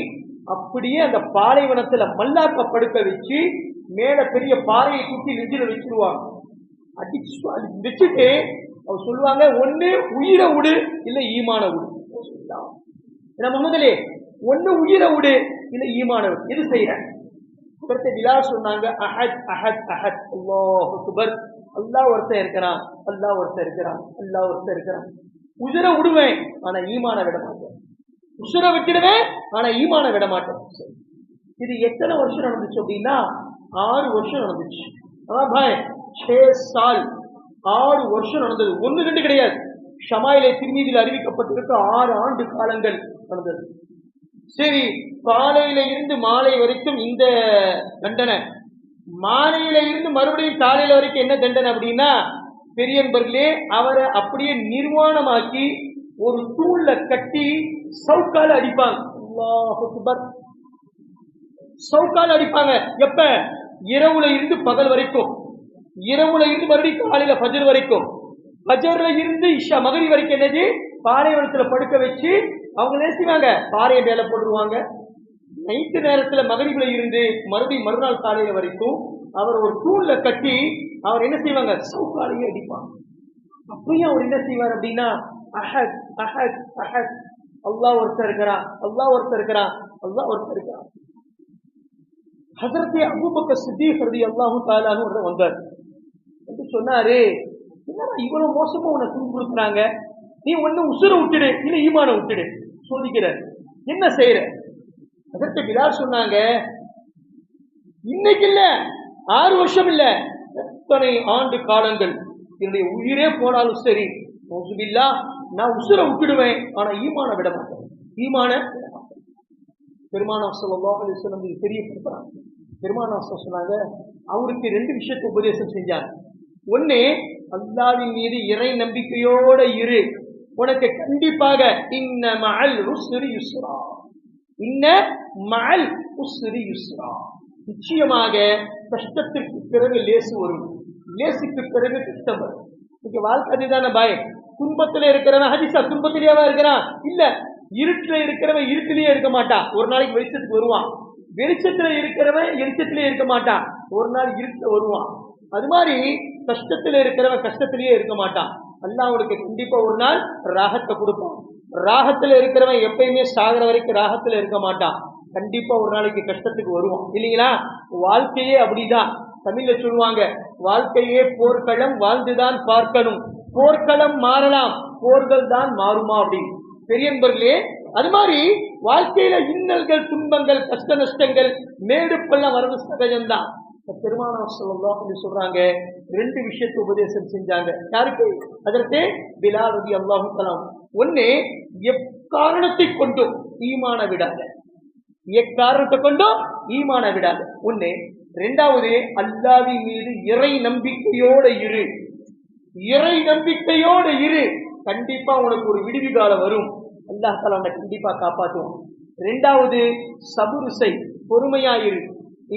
அப்படியே அந்த பாலைவனத்துல மல்லாக்க படுக்க வச்சு மேல பெரிய பாறையை தூக்கி நெஞ்சில வச்சிருவாங்க. அடிச்சு வச்சுட்டு அவர் சொல்லுவாங்க, ஒண்ணு உயிரை விடு, இல்ல ஈமான விடு. நம்ம முதலே ஒண்ணு உயிரை விடு, இல்ல ஈமான விடு, இது செய்யறேன். பிலால் சொன்னாங்க, அஹத் அஹத் அஹத், அல்லாஹ் அக்பர். அல்லாஹ் ஒருத்தன் இருக்கிறான், அல்லாஹ் ஒருத்தன் இருக்கிறான், அல்லாஹ் ஒருத்தன் இருக்கிறான். உயிரை விடுவேன், ஆனா ஈமான விட மாட்டேன். உசுரை விட்டுடுவேன், ஆனா ஈமான விட மாட்டேன். இது எத்தனை வருஷம் நடந்துச்சு அப்படின்னா 6 வருஷம் நடந்துச்சு. அதான் பாய் 6 சால், 6 வருஷம் நடந்தது. 1-2 கிடையாது. ஷமாயிலே திருமீதியில் அறிவிக்கப்பட்டிருக்க 6 ஆண்டு காலங்கள் நடந்தது. சரி, காலையில இருந்து மாலை வரைக்கும் இந்த தண்டனை, மாலையில இருந்து மறுபடியும் காலையில வரைக்கும் என்ன தண்டனை அப்படின்னா பெரியன்பர்களே, அவரை அப்படியே நிர்வாணமாக்கி ஒரு தூண்ல கட்டி சவுக்கால அடிப்பாங்க. அல்லாஹ் அக்பர். சவுக்கால அடிப்பாங்க. எப்ப? இரவுல இருந்து பகல் வரைக்கும், இரவுல இருந்து மறுபடியும் காலையில ஃபஜர் வரைக்கும், ஃபஜர்ல இருந்து இஷா மகரி வரைக்கும் என்னது பாலைவனத்துல படுக்க வச்சு அவங்க என்ன செய்வாங்க, பாறையை மேல போட்டுருவாங்க. நைட்டு நேரத்துல மகரிபில இருந்து மறுபடியும் மறுநாள் காலையில வரைக்கும் அவர் ஒரு தூண்ல கட்டி அவர் என்ன செய்வாங்க, சவுக்காலையே அடிப்பாங்க. அப்பயும் அவர் என்ன செய்வார் அப்படின்னா, அஹத் அஹத் அஹத், அல்லாஹ் ஒருத்தர் இருக்கிறான், அல்லாஹ் ஒருத்தர் இருக்கிறான், அல்லாஹ் ஒருத்தர் இருக்கிறான். ஹஜ்ரத் அபூபக்கர் சித்தீக் ரலியல்லாஹு தஆலா அன்ஹு வந்தார். வந்து சொன்னாரு, என்னடா இவ்வளவு மோசமா உன்னை துன்புறுத்துறாங்க, நீ ஒண்ணு உசுர விட்டுடு இல்ல ஈமான விட்டுடு, சோதிக்கிற, என்ன செய்யற? அதற்கு பிலால் சொன்னாங்க, இன்னைக்கு இல்ல 6 வருஷம் இல்ல, எத்தனை ஆண்டு காலங்கள் என்னுடைய உயிரே போனாலும் சரி, நான் உசுர விட்டுடுவேன், ஆனா ஈமான விட மாட்டேன், ஈமான விட மாட்டேன். பெருமானார் ஸல்லல்லாஹு அலைஹி வஸல்லம் பெரிய கொடுக்குறாங்க. பெருமானார் சொன்னாங்க, அவருக்கு 2 விஷயத்தை உபதேசம் செஞ்சாங்க. ஒண்ணு, அல்லாஹ்வின் மீது இறை நம்பிக்கையோட இரு, உனக்கு கண்டிப்பாக இன்ன மஅல் உஸ்ரி யுஸ்ரா, இன்ன மஅல் உஸ்ரி யுஸ்ரா, நிச்சயமாக கஷ்டத்திற்கு பிறகு லேசு வரும், லேசுக்கு பிறகு கஷ்டம் வரும். இன்னைக்கு வாழ்க்கை அதுதான பாய். துன்பத்துல இருக்கிறவன் ஹதீஸா துன்பத்திலேயேவா இருக்கிறான்? இல்ல, இருட்டுல இருக்கிறவன் இருட்டிலேயே இருக்க மாட்டான், ஒரு நாளைக்கு வெளிச்சத்துக்கு வருவான். வெளிச்சத்துல இருக்கிறவன் வெளிச்சத்திலேயே இருக்க மாட்டான், ஒரு நாள் இருட்டுல வருவான். அது மாதிரி கஷ்டத்துல இருக்கிறவன் கஷ்டத்திலேயே இருக்க மாட்டான். அல்லாஹ் அவனுக்கு கண்டிப்பா ஒரு நாள் ராகத்தை கொடுப்பான். ராகத்துல இருக்கிறவன் எப்பயுமே சாகிற வரைக்கும் ராகத்துல இருக்க மாட்டான், கண்டிப்பா ஒரு நாளைக்கு கஷ்டத்துக்கு வருவான், இல்லைங்களா? வாழ்க்கையே அப்படிதான். தமிழ்ல சொல்லுவாங்க, வாழ்க்கையே போர்க்களம், வாழ்ந்துதான் பார்க்கணும், போர்க்களம் மாறலாம், போர்கள் தான் மாறுமா அப்படின்னு. பெரியன்பர்களே, அது மாதிரி வாழ்க்கையில இன்னல்கள், துன்பங்கள், கஷ்ட நஷ்டங்கள், மேடு பள்ளம் வரது சகஜம்தான். பெருமானார் ஸல்லல்லாஹு அலைஹி சொல்றாங்க, 2 விஷயத்தை உபதேசம் செஞ்சாங்க. யாருக்கு? அதற்கு பிலால் ரலியல்லாஹு தஆலா. ஒண்ணு, எக்காரணத்தை கொண்டும் ஈமான விடாத, எக்காரணத்தை கொண்டும் ஈமான விடாத ஒண்ணு. 2வது, அல்லாஹ்வின் மீது இறை நம்பிக்கையோட இரு, இறை நம்பிக்கையோட இரு, கண்டிப்பா உனக்கு ஒரு விடுவி காலம் வரும், அல்லாஹ் தஆலா உன்னை கண்டிப்பா காப்பாற்றுவான். 2வது, சபுர் செய், பொறுமையாயிரு,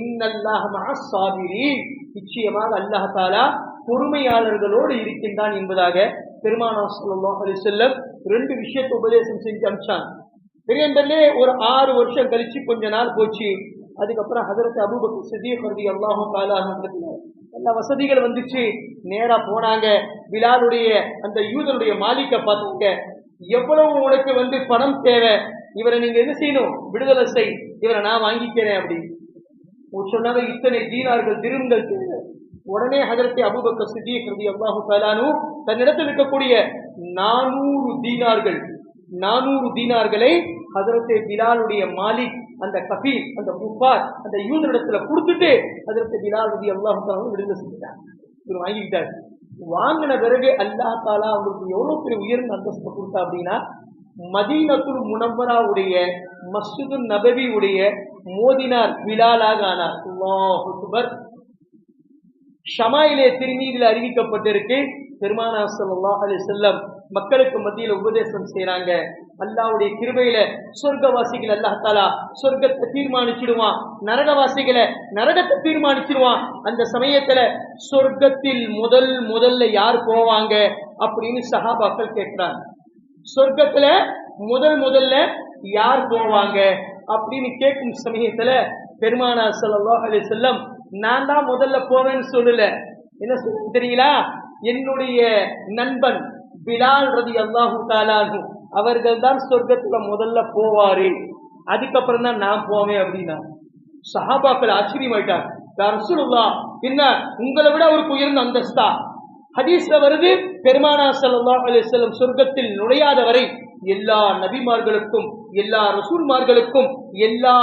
இன்னல்லாஹ மஅஸ் ஸாபிரீன், நிச்சயமாக அல்லாஹ் தஆலா பொறுமையாளர்களோடு இருக்கின்றான் என்பதாக பெருமானார் ஸல்லல்லாஹு அலைஹி வஸல்லம் 2 விஷயத்தை உபதேசம் செஞ்சு அனுப்பிச்சாங்க. பெரியண்டே ஒரு 6 வருஷம் கழிச்சு கொஞ்ச நாள் போச்சு. அதுக்கப்புறம் ஹஜ்ரத் அபூபக்கர் சித்தீக் ரலியல்லாஹு தஆலா அன்ஹு எல்லா வசதிகள் வந்துச்சு, நேரா போனாங்க, பிலாலுடைய அந்த யூதருடைய மாலிக்க பார்த்தாங்க. எவ்வளவு உனக்கு பணம் தேவை, இவரை நீங்க என்ன செய்யணும், விடுதலை செய், இவரை நான் வாங்கிக்கிறேன் அப்படின்னு சொன்னாங்க. இத்தனை தீனார்கள் திருங்கள் தேவை. உடனே ஹஜ்ரத் அபூபக்கர் சித்தீக் ரலியல்லாஹு தஆலா அன்ஹு தன்னிடத்தில் இருக்கக்கூடிய 400 தீனார்கள், 400 தீனார்களை ஹஜ்ரத் பிலாலுடைய மாலிக், அந்த கபீர், அந்த முஃபார், அந்த யூதரிடத்துல கொடுத்துட்டு ஹஜ்ரத் பிலால் ரலியல்லாஹு தஆலா விடுதலை செஞ்சாங்க. இவர் வாங்கிக்கிட்டார். வாங்கின பிறகு அல்லாஹ் தஆலா அவங்களுக்கு எவ்வளவு பெரிய உயர்ந்த அந்தஸ்து கொடுத்தா அப்படின்னா, மதீனத்துல் முனவ்வராவுடைய மஸ்ஜிது நபவி உடைய மோதினார் பிலாலாக ஆனார். அல்லாஹ் அக்பர். ஷமாயிலே திருமீதில் அறிவிக்கப்பட்டிருக்கு, பெருமானார் ஸல்லல்லாஹு அலைஹி வஸல்லம் மக்களுக்கு மத்தியில உபதேசம் செய்யறாங்க. அல்லாஹ்வுடைய கிருபையில சொர்க்கவாசிகள் அல்லாஹ் தஆலா சொர்க்கத்தை தீர்மானிச்சிடுவான், நரகவாசிகளை நரகத்தை தீர்மானிச்சிடுவான். அந்த சமயத்துல சொர்க்கத்தில் முதல்ல யார் போவாங்க அப்படின்னு சஹாபாக்கள் கேட்கிறாங்க. சொர்க்கத்துல முதல்ல யார் போவாங்க அப்படின்னு கேட்கும் சமயத்துல பெருமானார் ஸல்லல்லாஹு அலைஹி வஸல்லம், நான் தான் முதல்ல போவேன்னு சொல்லல, என்ன சொல்ல தெரியுங்களா, என்னுடைய நண்பன் பிலால் ரலியல்லாஹு தஆலா அன்ஹு அவர்கள் தான் சொர்க்கத்துல முதல்ல போவாரு, அதுக்கப்புறம் தான் நான் போவேன் அப்படின்னா. சஹாபாக்கள் ஆச்சரியமாயிட்டார். யா ரசூலுல்லாஹ், என்ன உங்களை விட அவருக்கு உயர்ந்த அந்தஸ்தா? ஹதீஸ்ல வருது, பெருமானார் ஸல்லல்லாஹு அலைஹி வஸல்லம் சொர்க்கத்தில் நுழையாத வரை எல்லா நபிமார்களுக்கும், எல்லா ரசூல்மார்களுக்கும், எல்லா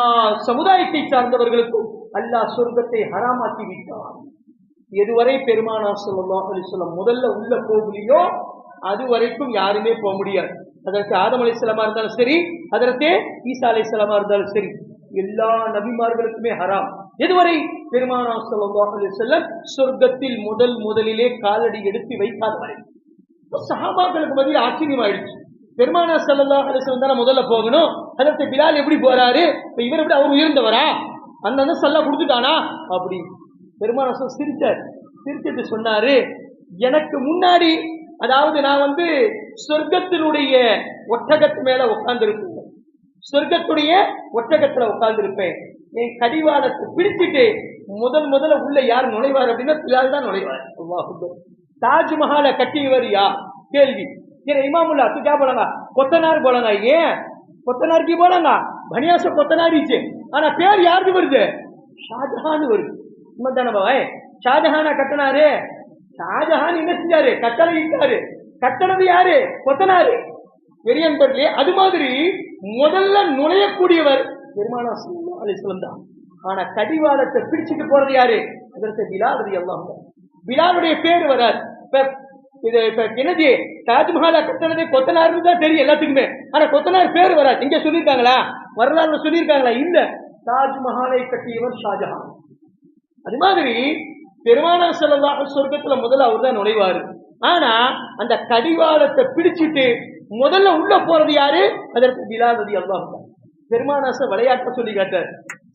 சமுதாயத்தை சார்ந்தவர்களுக்கும் அல்லாஹ் சொர்க்கத்தை ஹராமாக்கி விட்டார். எதுவரை பெருமானார் ஸல்லல்லாஹு அலைஹி வஸல்லம் முதல்ல உள்ள போகலையோ அது வரைக்கும் யாருமே போக முடியாது. அதற்கு ஆதம் அலைஹிஸ்ஸலாமா இருந்தாலும் சரி, அதற்கு ஈசா அலைஹிஸ்ஸலாமா இருந்தாலும் சரி, எல்லா நபிமார்களுக்குமே ஹராம். இதுவரை பெருமானார் ஸல்லல்லாஹு அலைஹி வஸல்லம் சொர்க்கத்தில் முதலிலே காலடி எடுத்து வைக்காத வரை. சஹாபாக்களுக்கு பதில் ஆச்சரியமாயிடுச்சு. பெருமானார் ஸல்லல்லாஹு அலைஹி வஸல்லம் தானே முதல்ல போகணும், ஹஜ்ரத் பிலால் எப்படி போறாரு, இப்ப இவரை விட அவர் உயர்ந்தவரா, அந்த சல்லா கொடுத்துட்டானா அப்படி. பெருமானார் சிரிச்சார். சிரிச்சிட்டு சொன்னாரு, எனக்கு முன்னாடி, அதாவது நான் சொர்க்கத்தினுடைய ஒட்டகத்து மேல உட்கார்ந்து இருப்பேன், சொர்க்கத்துடைய ஒட்டகத்துல உட்கார்ந்து இருப்பேன். என் கடிவாளத்தை பிடிச்சிட்டு முதல்ல உள்ள யார் நுழைவார் அப்படின்னா பிலால் தான் நுழைவார். தாஜ்மஹாலை கட்டியவர் யார் கேள்வி. இமாமுல்லா तू क्या बोलेगा, கொத்தனார் போலங்க. ஏன் கொத்தனார் की बोलेगा, भनिया से கொத்தனாரி चे. ஆனா பேர் யாருக்கு வருது, ஷாஜஹான் வருது. உண்மைதானே பாய், ஷாஜஹானா கட்டினாரு, ஷாஜஹான் என்ன செஞ்சாரு, கட்டளை இட்டாரு, கட்டணது யாரு, கொத்தனாரு. பெரியன் படலே அது மாதிரி முதல்ல நுழையக்கூடியவர் பெருமானார் ஸல்லல்லாஹு அலைஹி வஸல்லம் தான். ஆனா கடிவாளத்தை பிடிச்சிட்டு போறது யாரு, ஹஜ்ரத் பிலால் ரலியல்லாஹு அன்ஹு. பிலாலுடைய பேர் வராது. என்னது, தாஜ்மஹாலா கட்டணது கொத்தனார்னு தான் தெரியும் எல்லாத்துக்குமே, ஆனா கொத்தனார் பேர் வராது. இங்க சொல்லியிருக்காங்களா, வரலாறு சொல்லியிருக்காங்களா, இல்ல. தாஜ்மஹாலை கட்டியவர் ஷாஜஹான். அது மாதிரி பெருமானார் ஸல்லல்லாஹு அலைஹி சொர்க்கத்துல முதல்ல அவர் தான் நுழைவாரு. ஆனா அந்த கடிவாளத்தை பிடிச்சிட்டு முதல்ல உள்ள போறது யாரு, அதற்கு பிலால் ரலியல்லாஹு அன்ஹு. பெருமானார் விளையாட்ட சொல்லி காட்டார்,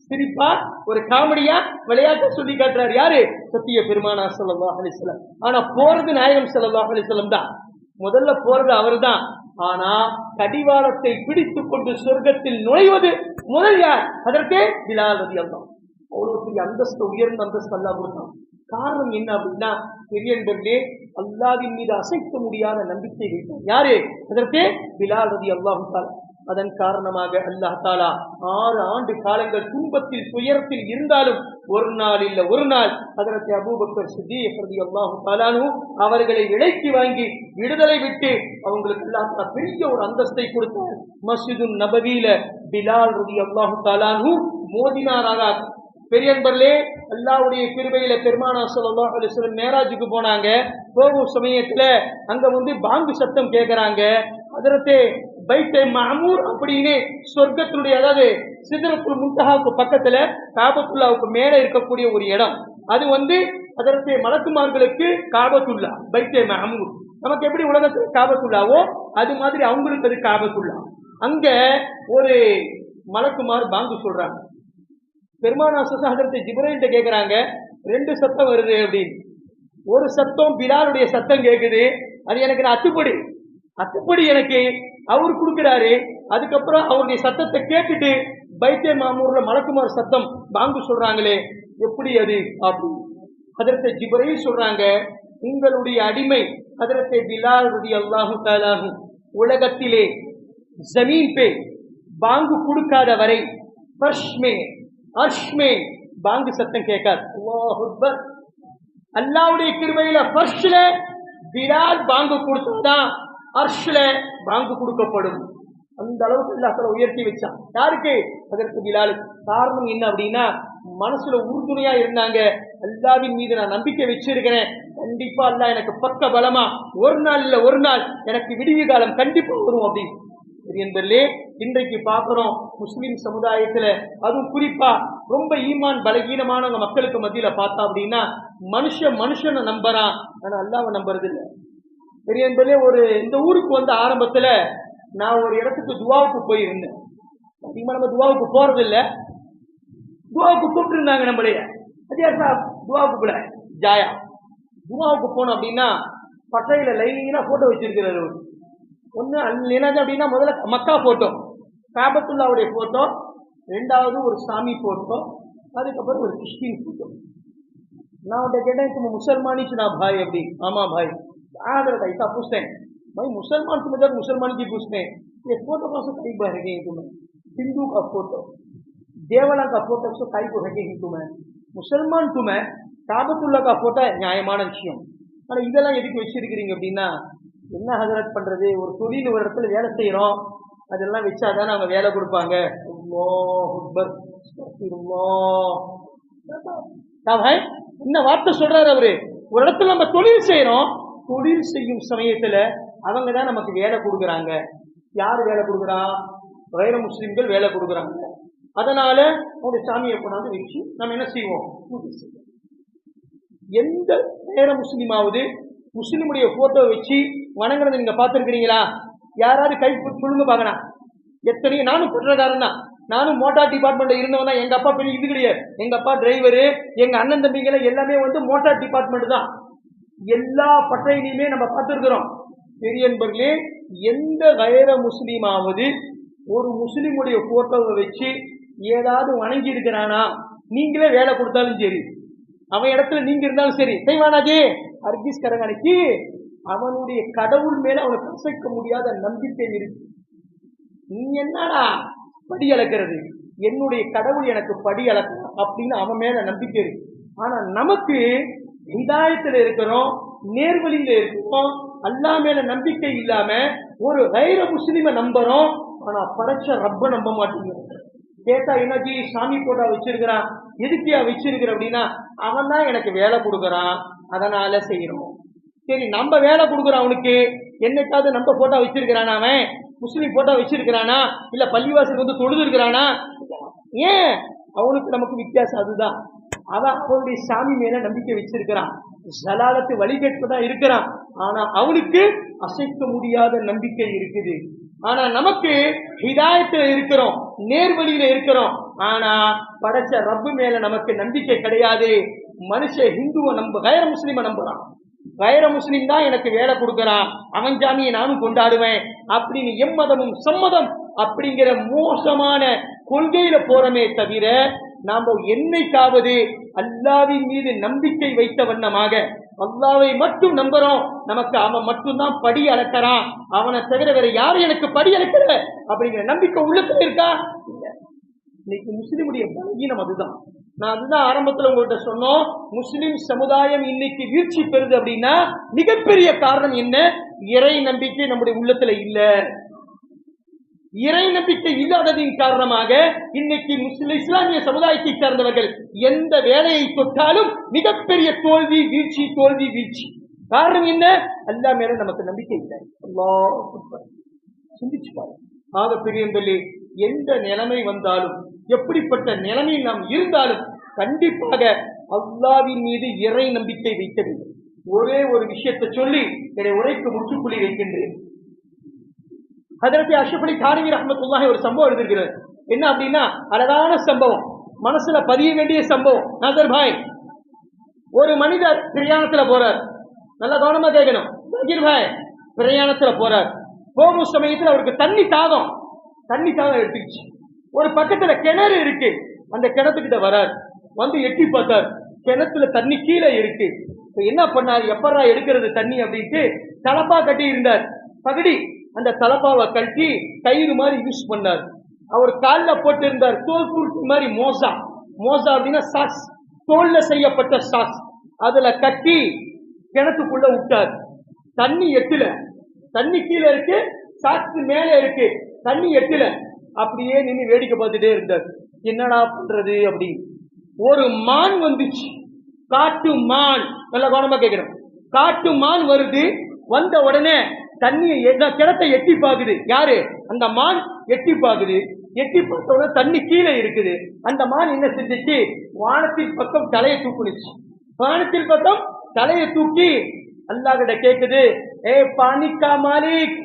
சிரிப்பா ஒரு காமெடியா விளையாட்ட சொல்லி காட்டுறாரு யாரு, சத்திய பெருமானார் ஸல்லல்லாஹு அலைஹி வஸல்லம். ஆனா போறது நாயகம் ஸல்லல்லாஹு அலைஹி வஸல்லம் தான், முதல்ல போறது அவர் தான். ஆனா கடிவாளத்தை பிடித்துக் கொண்டு சொர்க்கத்தில் நுழைவது முதல் யார், அதற்கு பிலால் ரலியல்லாஹு அன்ஹு. அவ்வளவு பெரிய அந்தஸ்து, உயர்ந்த அந்தஸ்து அல்லாஹ் கொடுத்தான். காரணம் என்ன அப்படின்னா, பெரியன்பர்களே, அல்லாஹ்வின் மீது அசைக்க முடியாத நம்பிக்கை வைத்தார் யாரு, அதற்கு பிலால் ரலியல்லாஹு தஆலா. அதன் காரணமாக அல்லாஹ் தஆலா 6 ஆண்டு காலங்கள் துன்பத்தில் துயரத்தில் இருந்தாலும் ஒரு நாள் இல்ல ஒரு நாள் ஹஜ்ரத் அபூபக்கர் சித்தீக் ரலியல்லாஹு தஆலா அவர்களை விலைக்கு வாங்கி விடுதலை விட்டு அவங்களுக்கு அல்லாஹ் தஆலா பெரிய ஒரு அந்தஸ்தை கொடுத்தார். மஸ்ஜிதுன் நபவியில பிலால் ரலியல்லாஹு தஆலா மோதினாராக. பெரியன்பர்களே, அல்லாஹ்வுடைய கிருபையில பெருமானார் ஸல்லல்லாஹு அலைஹி வஸல்லம் மேராஜுக்கு போனாங்க. போகும் சமயத்துல அங்க பாங்கு சத்தம் கேட்கறாங்க. ஹஜ்ரத் பைத்தே மஅமூர் அப்படின்னு சொர்க்கத்தினுடைய, அதாவது சிதறத்துல் முன்தஹாவுக்கு பக்கத்துல காபத்துல்லாவுக்கு மேல இருக்கக்கூடிய ஒரு இடம். அது ஹஜ்ரத் மலக்குமார்களுக்கு காபத்துல்லா பைத்தே மஅமூர். நமக்கு எப்படி உலகத்துல காபத்துல்லாவோ அது மாதிரி அவங்களுக்கு அது காபத்துல்லா. அங்க ஒரு மலக்குமார் பாங்கு சொல்றாங்க. பெருமானார் ஹஜ்ரத் ஜிப்ரீல்கிட்ட கேட்கறாங்க, 2 சத்தம் வருது அப்படின்னு. ஒரு சத்தம் பிலாலுடைய சத்தம் கேட்குது, அது எனக்கு அத்துப்படி எனக்கு அவர் கொடுக்கிறாரு. அதுக்கப்புறம் அவருடைய சத்தத்தை கேட்டுட்டு பைத்தே மாமூர்ல மலக்குமார் சத்தம் பாங்கு சொல்றாங்களே, எப்படி அது அப்படின்னு. ஹஜ்ரத் ஜிப்ரீல் சொல்றாங்க, உங்களுடைய அடிமை ஹஜ்ரத் பிலால் ரலியல்லாஹு தஆலா உலகத்திலே ஜமீன் பே பாங்கு கொடுக்காத வரை அர்ஷ் மே பாங்கு சத்தம் கேட்காது. அல்லாஹு அக்பர். அல்லாஹ்வுடைய கிருபையில ஃபர்ஷ்ல பிலால் பாங்கு கொடுத்தாதான் அர்ஷ்ல பாங்கு கொடுக்கப்படும். அந்த அளவுக்கு அல்லாஹ் தஆலா உயர்த்தி வச்சான். யாருக்கு, அதற்கு பிலால். காரணம் என்ன அப்படின்னா, மனசுல உறுதுணையா இருந்தாங்க, அல்லாஹ்வின் மீது நான் நம்பிக்கை வச்சிருக்கிறேன், கண்டிப்பா அல்லாஹ் எனக்கு பக்க பலமா ஒரு நாள் இல்ல ஒரு நாள் எனக்கு விடிவு காலம் கண்டிப்பா வரும் அப்படின்னு. என்பதிலே இன்றைக்கு பார்க்கிறோம் முஸ்லிம் சமுதாயத்துல, அதுவும் குறிப்பா ரொம்ப ஈமான் பலகீனமான மக்களுக்கு மத்தியில பார்த்தா அப்படின்னா, மனுஷனை நம்புறான், ஆனா அல்லாஹ்வை நம்புறது இல்லை. என்பதிலே இந்த ஊருக்கு ஆரம்பத்துல நான் ஒரு இடத்துக்கு துவாவுக்கு போயிருந்தேன். அதிகமா நம்ம துவாவுக்கு போறது இல்லை, துவாவுக்கு கூப்பிட்டு இருந்தாங்க நம்மளைய, துவாவுக்கு கூட ஜாயா துவாவுக்கு போனோம் அப்படின்னா பட்டையில லைனா போட்டோ வச்சிருக்கிறாரு. ஒண்ணு என்னது அப்படின்னா, முதல்ல மக்கா போட்டோ, காபத்துல்லாவுடைய போட்டோ, 2வது ஒரு சாமி போட்டோ, அதுக்கப்புறம் ஒரு கிறிஸ்டின் போட்டோ. நான் उनसे कहता तुम मुसलमानी चुना भाई अभी आमा भाई ऐसा पूछते हैं भाई मुसलमान तुम जब मुसलमान की पूछते हैं ये फोटो कौन सा टाइप है तुम्हें, हिंदू का फोटो देवला का फोटो सो टाइप है तुम्हें, मुसलमान तुम्हें काबतुल्ला का फोटो நியாயமான விஷயம். ஆனா இதெல்லாம் எதுக்கு வச்சிருக்கிறீங்க அப்படின்னா, என்ன ஹஜரத் பண்றது, ஒரு தொழில் ஒரு இடத்துல வேலை செய்யறோம், அதெல்லாம் வச்சாதானே அவங்க வேலை கொடுப்பாங்க. என்ன வார்த்தை சொல்றாரு அவரு, ஒரு இடத்துல நம்ம தொழில் செய்யறோம், தொழில் செய்யும் சமயத்துல அவங்க தான் நமக்கு வேலை கொடுக்குறாங்க. யாரு வேலை கொடுக்குறா, வைர முஸ்லிம்கள் வேலை கொடுக்குறாங்க. அதனால உங்களுடைய சாமியை கொண்டாந்து வச்சு நம்ம என்ன செய்வோம், பூஜை செய்வோம். எந்த நேர முஸ்லீமாவது முஸ்லீமுடைய போட்டோ வச்சு வணங்குறதை நீங்க பார்த்துருக்கிறீங்களா? யாராவது கை சொல்லுங்க பார்க்கலாம். எத்தனையோ நானும் பற்றக்காரன் தான், நானும் மோட்டார் டிபார்ட்மெண்ட்ல இருந்தவன் தான். எங்க அப்பா பெரிய இது கிடையாது, எங்க அப்பா டிரைவரு, எங்க அண்ணன் தம்பிகளை எல்லாமே மோட்டார் டிபார்ட்மெண்ட் தான். எல்லா பட்டையிலையுமே நம்ம பார்த்துருக்கிறோம். பெரியன்பர்களே, எந்த கைர முஸ்லீமாவது ஒரு முஸ்லீமுடைய போட்டோவை வச்சு ஏதாவது வணங்கி இருக்கிறானா, நீங்களே வேலை கொடுத்தாலும் சரி, அவன் இடத்துல நீங்க இருந்தாலும் சரி, செய்வானாஜி அர்கிஸ் கரகாணிக்கு அவனுடைய கடவுள் மேல அவனுக்கு அசைக்க முடியாத நம்பிக்கை இருக்கு. நீ என்னடா படி அளக்கிறது, என்னுடைய கடவுள் எனக்கு படி அளக்கலாம் அப்படின்னு அவன் மேல நம்பிக்கை இருக்கு. ஆனா நமக்கு ஹிதாயத்துல இருக்கிறோம், நேர்வழியில இருக்கிறோம், அல்லா மேல நம்பிக்கை இல்லாம ஒரு கைர முஸ்லிம நம்புறோம். ஆனா படைச்ச ரப்ப நம்ப மாட்டேங்கிறோம். கேட்டா என்னஜி சாமி போட்டா வச்சிருக்கிறான், எதுக்கியா வச்சிருக்கிற அப்படின்னா, அவன் தான் எனக்கு வேலை கொடுக்கறான் அதனால செய்யறோம். சரி, நம்ம வேலை கொடுக்குறோம் அவனுக்கு, என்னைக்காவது நம்ம போட்டா வச்சிருக்கிறானா, அவன் முஸ்லீம் போட்டா வச்சிருக்கிறானா, இல்ல பள்ளிவாசல் தொழுது இருக்கிறானா? ஏன் அவனுக்கு நமக்கு வித்தியாசம் அதுதான். அவன் அவனுடைய சாமி மேல நம்பிக்கை வச்சிருக்கிறான், ஜலாலத்து வழிகேட்பதா இருக்கிறான். ஆனா அவனுக்கு அசைக்க முடியாத நம்பிக்கை இருக்குது. ஆனா நமக்கு ஹிதாயத்துல இருக்கிறோம், நேர்வழியில இருக்கிறோம், ஆனா படைச்ச ரப்பு மேல நமக்கு நம்பிக்கை கிடையாது. மனுஷ ஹிந்துவை கைர முஸ்லீமை நம்புறான். கைர முஸ்லீம் தான் எனக்கு வேலை கொடுக்கறான், அவன் ஜாமியை நானும் கொண்டாடுவேன் அப்படின்னு எம்மதமும் சம்மதம் அப்படிங்கிற மோசமான கொள்கையில போறமே தவிர, நாம என்னைக்காவது அல்லாவின் மீது நம்பிக்கை வைத்த வண்ணமாக அல்லாவை மட்டும் நம்புறோம், நமக்கு அவன் மட்டும்தான் படி அளக்கிறான், அவனை தவிர வேற யாரும் எனக்கு படி அளக்கிற அப்படிங்கிற நம்பிக்கை உள்ளத்துல இருக்கா? இன்னைக்கு முஸ்லிமுடைய பலகீனம் அதுதான். நான் அதுதான் ஆரம்பத்தில் உங்கள்கிட்ட சொன்னோம், முஸ்லிம் சமுதாயம் இன்னைக்கு வீழ்ச்சி பெறுது அப்படின்னா மிகப்பெரிய காரணம் என்ன? இறை நம்பிக்கை நம்முடைய உள்ளத்துல இல்ல. இறை நம்பிக்கை இல்லாததின் காரணமாக இன்னைக்கு இஸ்லாமிய சமுதாயத்தை சார்ந்தவர்கள் எந்த வேலையை தொட்டாலும் மிகப்பெரிய தோல்வி வீழ்ச்சி, தோல்வி வீழ்ச்சி. காரணம் என்ன? அல்லாஹ் மேல நமக்கு நம்பிக்கை இல்லை. அல்லாஹ் சிந்திச்சு பாருங்க. ஆக பெரியவர்களே, எந்த நிலைமை வந்தாலும், எப்படிப்பட்ட நிலைமையில் நாம் இருந்தாலும் கண்டிப்பாக அல்லாஹ்வின் மீது இறை நம்பிக்கை வைக்க வேண்டும். ஒரே ஒரு விஷயத்தை சொல்லி என்னை உரைக்கு முற்றுப்புள்ளி வைக்கின்றேன். ஹஜ்ரத் அஷ்ரஃப் அலி தானவி ரஹ்மத்துல்லாஹி ஒரு சம்பவம் எழுதியிருக்கிறார். என்ன அப்படின்னா, அழகான சம்பவம், மனசுல பதிய வேண்டிய சம்பவம். நாசர் பாய், ஒரு மனிதர் பிரயாணத்துல போறார். நல்ல கவனமா கேட்கணும். நஜீர் பாய் பிரயாணத்துல போறார். போகும் சமயத்துல அவருக்கு தண்ணி தாகம் எடுத்துச்சு. ஒரு பக்கத்துல கிணறு இருக்கு, அந்த கிணத்துக்கிட்ட வரார். வந்து எட்டி பார்த்தார், கிணத்துல தண்ணி கீழே இருக்கு. என்ன பண்ணார், எப்படா எடுக்கிறது தண்ணி அப்படின்ட்டு தலப்பா கட்டி இருந்தார். பகடி அந்த தலப்பாவை கட்டி கயிறு மாதிரி யூஸ் பண்ணார். அவர் காலில் போட்டு இருந்தார் தோல் தூள் மாதிரி மோசா அப்படின்னா சாஸ், தோல்ல செய்யப்பட்ட சாஸ், அதுல கட்டி கிணத்துக்குள்ள விட்டார். தண்ணி எட்டுல, தண்ணி கீழே இருக்கு, சாக்கு மேல இருக்கு, தண்ணி எட்டுல. அப்படியே நின்று வேடிக்கை பார்த்துட்டே இருந்தார். என்னடா பண்றது அப்படி. ஒரு மான் வந்துச்சு, காட்டு மான். நல்ல கவனமா கேட்கிறோம். காட்டு மான் வருது. வந்த உடனே தண்ணியை கிணத்தை எட்டி பாக்குது. யாரு? அந்த மான் எட்டி பாக்குது. எட்டி பார்த்த உடனே தண்ணி கீழே இருக்குது. அந்த மான் என்ன செஞ்சிச்சு, வானத்தின் பக்கம் தலையை தூக்குனுச்சு. வானத்தின் பக்கம் தலையை தூக்கி அல்லாஹ் கிட்ட கேக்குது, ஏ பானிக்கா மாலிக்,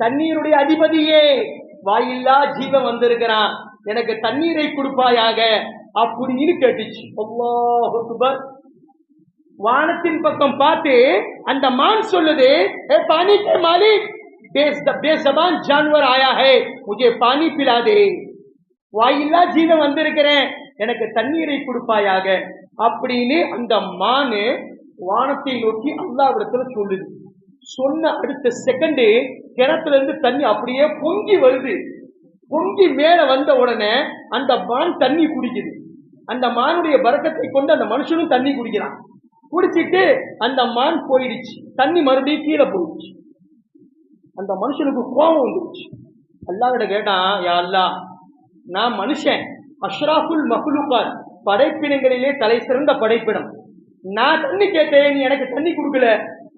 தண்ணீருடைய அதிபதியே, வாயில்லா ஜீவன் வந்திருக்கிறான், எனக்கு தண்ணீரை கொடுப்பாயாக அப்படின்னு கேட்டுச்சு. அல்லாஹ் அக்பர். வானத்தின் பக்கம் பார்த்து அந்த மான் சொல்லுது, ஏ பானி கே மாலிக், பேசபான் ஜான்வர் ஆயா ஹை, முझे பானி பிலா தே, வாயில்லா ஜீவன் வந்திருக்கிறேன், எனக்கு தண்ணீரை கொடுப்பாயாக அப்படின்னு அந்த மானு வானத்தை நோக்கி அல்லாஹ்விடத்துல சொல்லுது. சொன்ன அடுத்த செகண்ட் கிணத்துல இருந்து தண்ணி அப்படியே பொங்கி வருது. பொங்கி மேல வந்த உடனே அந்த மான் தண்ணி குடிக்குது. அந்த மானுடைய பரக்கத்தை கொண்டு அந்த மனுஷனும் தண்ணி குடிக்கிறான். குடிச்சிட்டு அந்த மான் போயிடுச்சு, தண்ணி மறுபடியும் கீழே போயிடுச்சு. அந்த மனுஷனுக்கு கோபம் வந்துருச்சு. அல்லாஹ்கிட்ட கேட்டான், யா அல்லாஹ், நான் மனுஷன், அஷ்ராஃபுல் மக்லூகாத், படைப்பினங்களிலே தலை சிறந்த படைப்பினம். நான் தண்ணி கேட்டேன், நீ எனக்கு தண்ணி கொடுக்கல.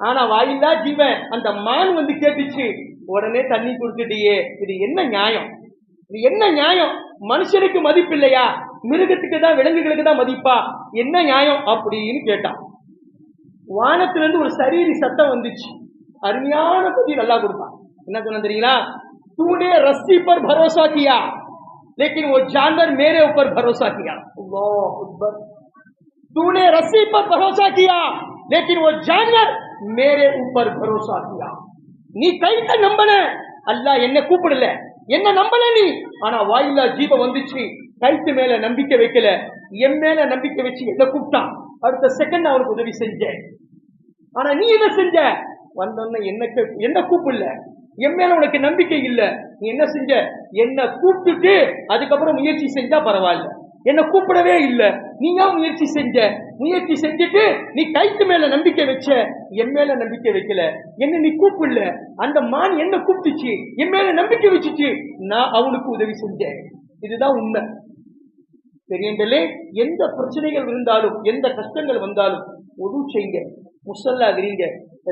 ஆனா வாயில்லா ஜீவன் அந்த மான் வந்து கேட்டுச்சு, உடனே தண்ணி கொடுத்துட்டியே, இது என்ன நியாயம்? இது என்ன நியாயம்? மனுஷனுக்கு மதிப்பு இல்லையா? மிருகத்துக்கு தான், விலங்குகளுக்கு தான் மதிப்பா? என்ன நியாயம் அப்படின்னு கேட்டான். வானத்திலிருந்து ஒரு சரீரி சத்தம் வந்துச்சு. அருமையான பதில் நல்லா கொடுத்தான். என்ன சொன்ன தெரியுங்களா? तूने रस्सी पर भरोसा किया लेकिन वो जानवर मेरे ऊपर भरोसा किया। अल्लाह अकबर। तूने रस्सी पर भरोसा किया लेकिन वो जानवर मेरे ऊपर भरोसा किया। நீ கைத்த நம்பன, அல்லாஹ் என்ன கூப்பிடல, என்ன நம்பல நீ. ஆனா வாயில்லா ஜீவ வந்துச்சு, கைத்து மேல நம்பிக்கை வைக்கல, என் மேல நம்பிக்கை வச்சு என்ன கூப்பிட்டான். அடுத்த செகண்ட் அவனுக்கு உதவி செஞ்சேன். ஆனா நீ என்ன செஞ்ச? வந்தோன்னு என்ன கூப்பிடல, என் மேல உனக்கு நம்பிக்கை இல்ல. நீ என்ன செஞ்ச? என்ன கூப்பிட்டுட்டு அதுக்கப்புறம் முயற்சி செஞ்சா பரவாயில்ல. என்ன கூப்பிடவே இல்ல, நீங்க முயற்சி செஞ்ச. முயற்சி செஞ்சுட்டு நீ கைத்து மேல நம்பிக்கை வச்ச, என் மேல நம்பிக்கை வைக்கல. என்ன நீ கூப்பிடல, அந்த மான் என்ன கூப்பிட்டுச்சு, என் மேல நம்பிக்கை வச்சுச்சு, நான் அவனுக்கு உதவி செஞ்சேன். இதுதான் உண்மை. பெரியங்களே, எந்த பிரச்சனைகள் இருந்தாலும், எந்த கஷ்டங்கள் வந்தாலும் உது செய்யுங்க, முசல்லா விரிங்க,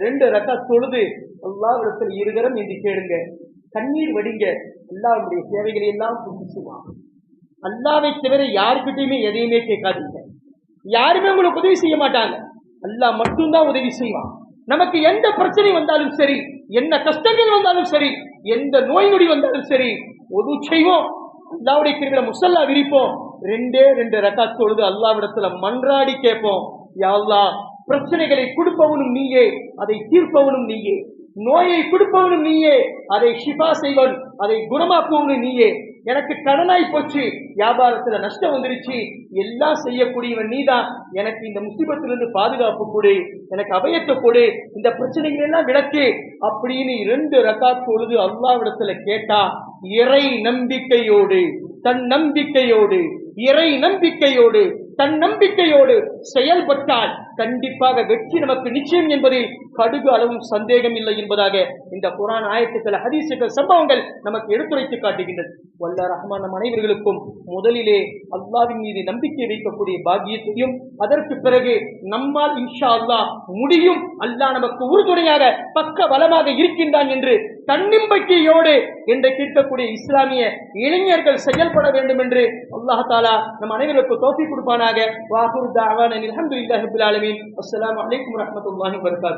2 ரக்காத் தொழுது அல்லாஹ்விடத்தில் இருகரம் என்று கேளுங்க, கண்ணீர் வடிங்க. அல்லாஹ்வுடைய தேவைகளை எல்லாம் பூர்த்தி செய்வான். அல்லாஹ்வை தவிர யாருக்கிட்டையுமே எதையுமே கேட்காதீங்க. யாருமே உங்களுக்கு உதவி செய்ய மாட்டாங்க, அல்லாஹ் மட்டும்தான் உதவி செய்வான். நமக்கு எந்த பிரச்சனை வந்தாலும் சரி, என்ன கஷ்டங்கள் வந்தாலும் சரி, எந்த நோய் நொடி வந்தாலும் சரி, உது செய்வோம், அல்லாஹ்வுடைய கிருபையில முசல்லா விரிப்போம், 2 ரக்காத் தொழுது அல்லாஹ்விடத்துல மன்றாடி கேட்போம். யா அல்லாஹ், பிரச்சனைகளை கொடுப்பவனும் நீயே, அதை தீர்ப்பவனும் நீயே. நோயை கொடுப்பவனும் நீயே, அதை ஷிஃபா செய்வன், அதை குணமாக்குவனும் நீயே. எனக்கு கடனாய் போச்சு, வியாபாரத்துல நஷ்டம் வந்துருச்சு, எல்லாம் செய்யக்கூடியவன் நீதான். எனக்கு இந்த முசீபத்திலிருந்து பாதுகாப்பு கொடு, எனக்கு அபயத்தை கொடு, இந்த பிரச்சனைகள் எல்லாம் விளக்கு அப்படின்னு 2 ரக்காத் பொழுது அல்லாஹ்விடத்துல கேட்டா, இறை நம்பிக்கையோடு, தன் நம்பிக்கையோடு, இறை நம்பிக்கையோடு, தன் நம்பிக்கையோடு செயல்பட்டால் கண்டிப்பாக வெற்றி நமக்கு நிச்சயம் என்பதில் கடுகு அளவும் சந்தேகம் இல்லை என்பதாக இந்த குர்ஆன் ஆயத்துக்கள், ஹதீசுகள், சம்பவங்கள் நமக்கு எடுத்துரைத்து காட்டுகின்றது. வல்ல ரஹ்மான் நம் அனைவர்களுக்கும் முதலிலே அல்லாஹ்வின் மீது நம்பிக்கை வைக்கக்கூடிய பாக்கியத்தையும், அதற்கு பிறகு நம்மால் இன்ஷா அல்லாஹ் முடியும், அல்லாஹ் நமக்கு உறுதுணையாக பக்க பலமாக இருக்கின்றான் என்று தன்னம்பிக்கையோடு என்று கேட்கக்கூடிய இஸ்லாமிய இளைஞர்கள் செயல்பட வேண்டும் என்று அல்லாஹ் தஆலா நம் அனைவருக்கும் தௌஃபீக் கொடுப்பானாக. வாஹிரு தஅவானா அல்ஹம்துலில்லாஹி ரப்பில் ஆலமீன். அஸ்ஸலாமு அலைக்கும் வரஹ்மத்துல்லாஹி வபரகாத்துஹு.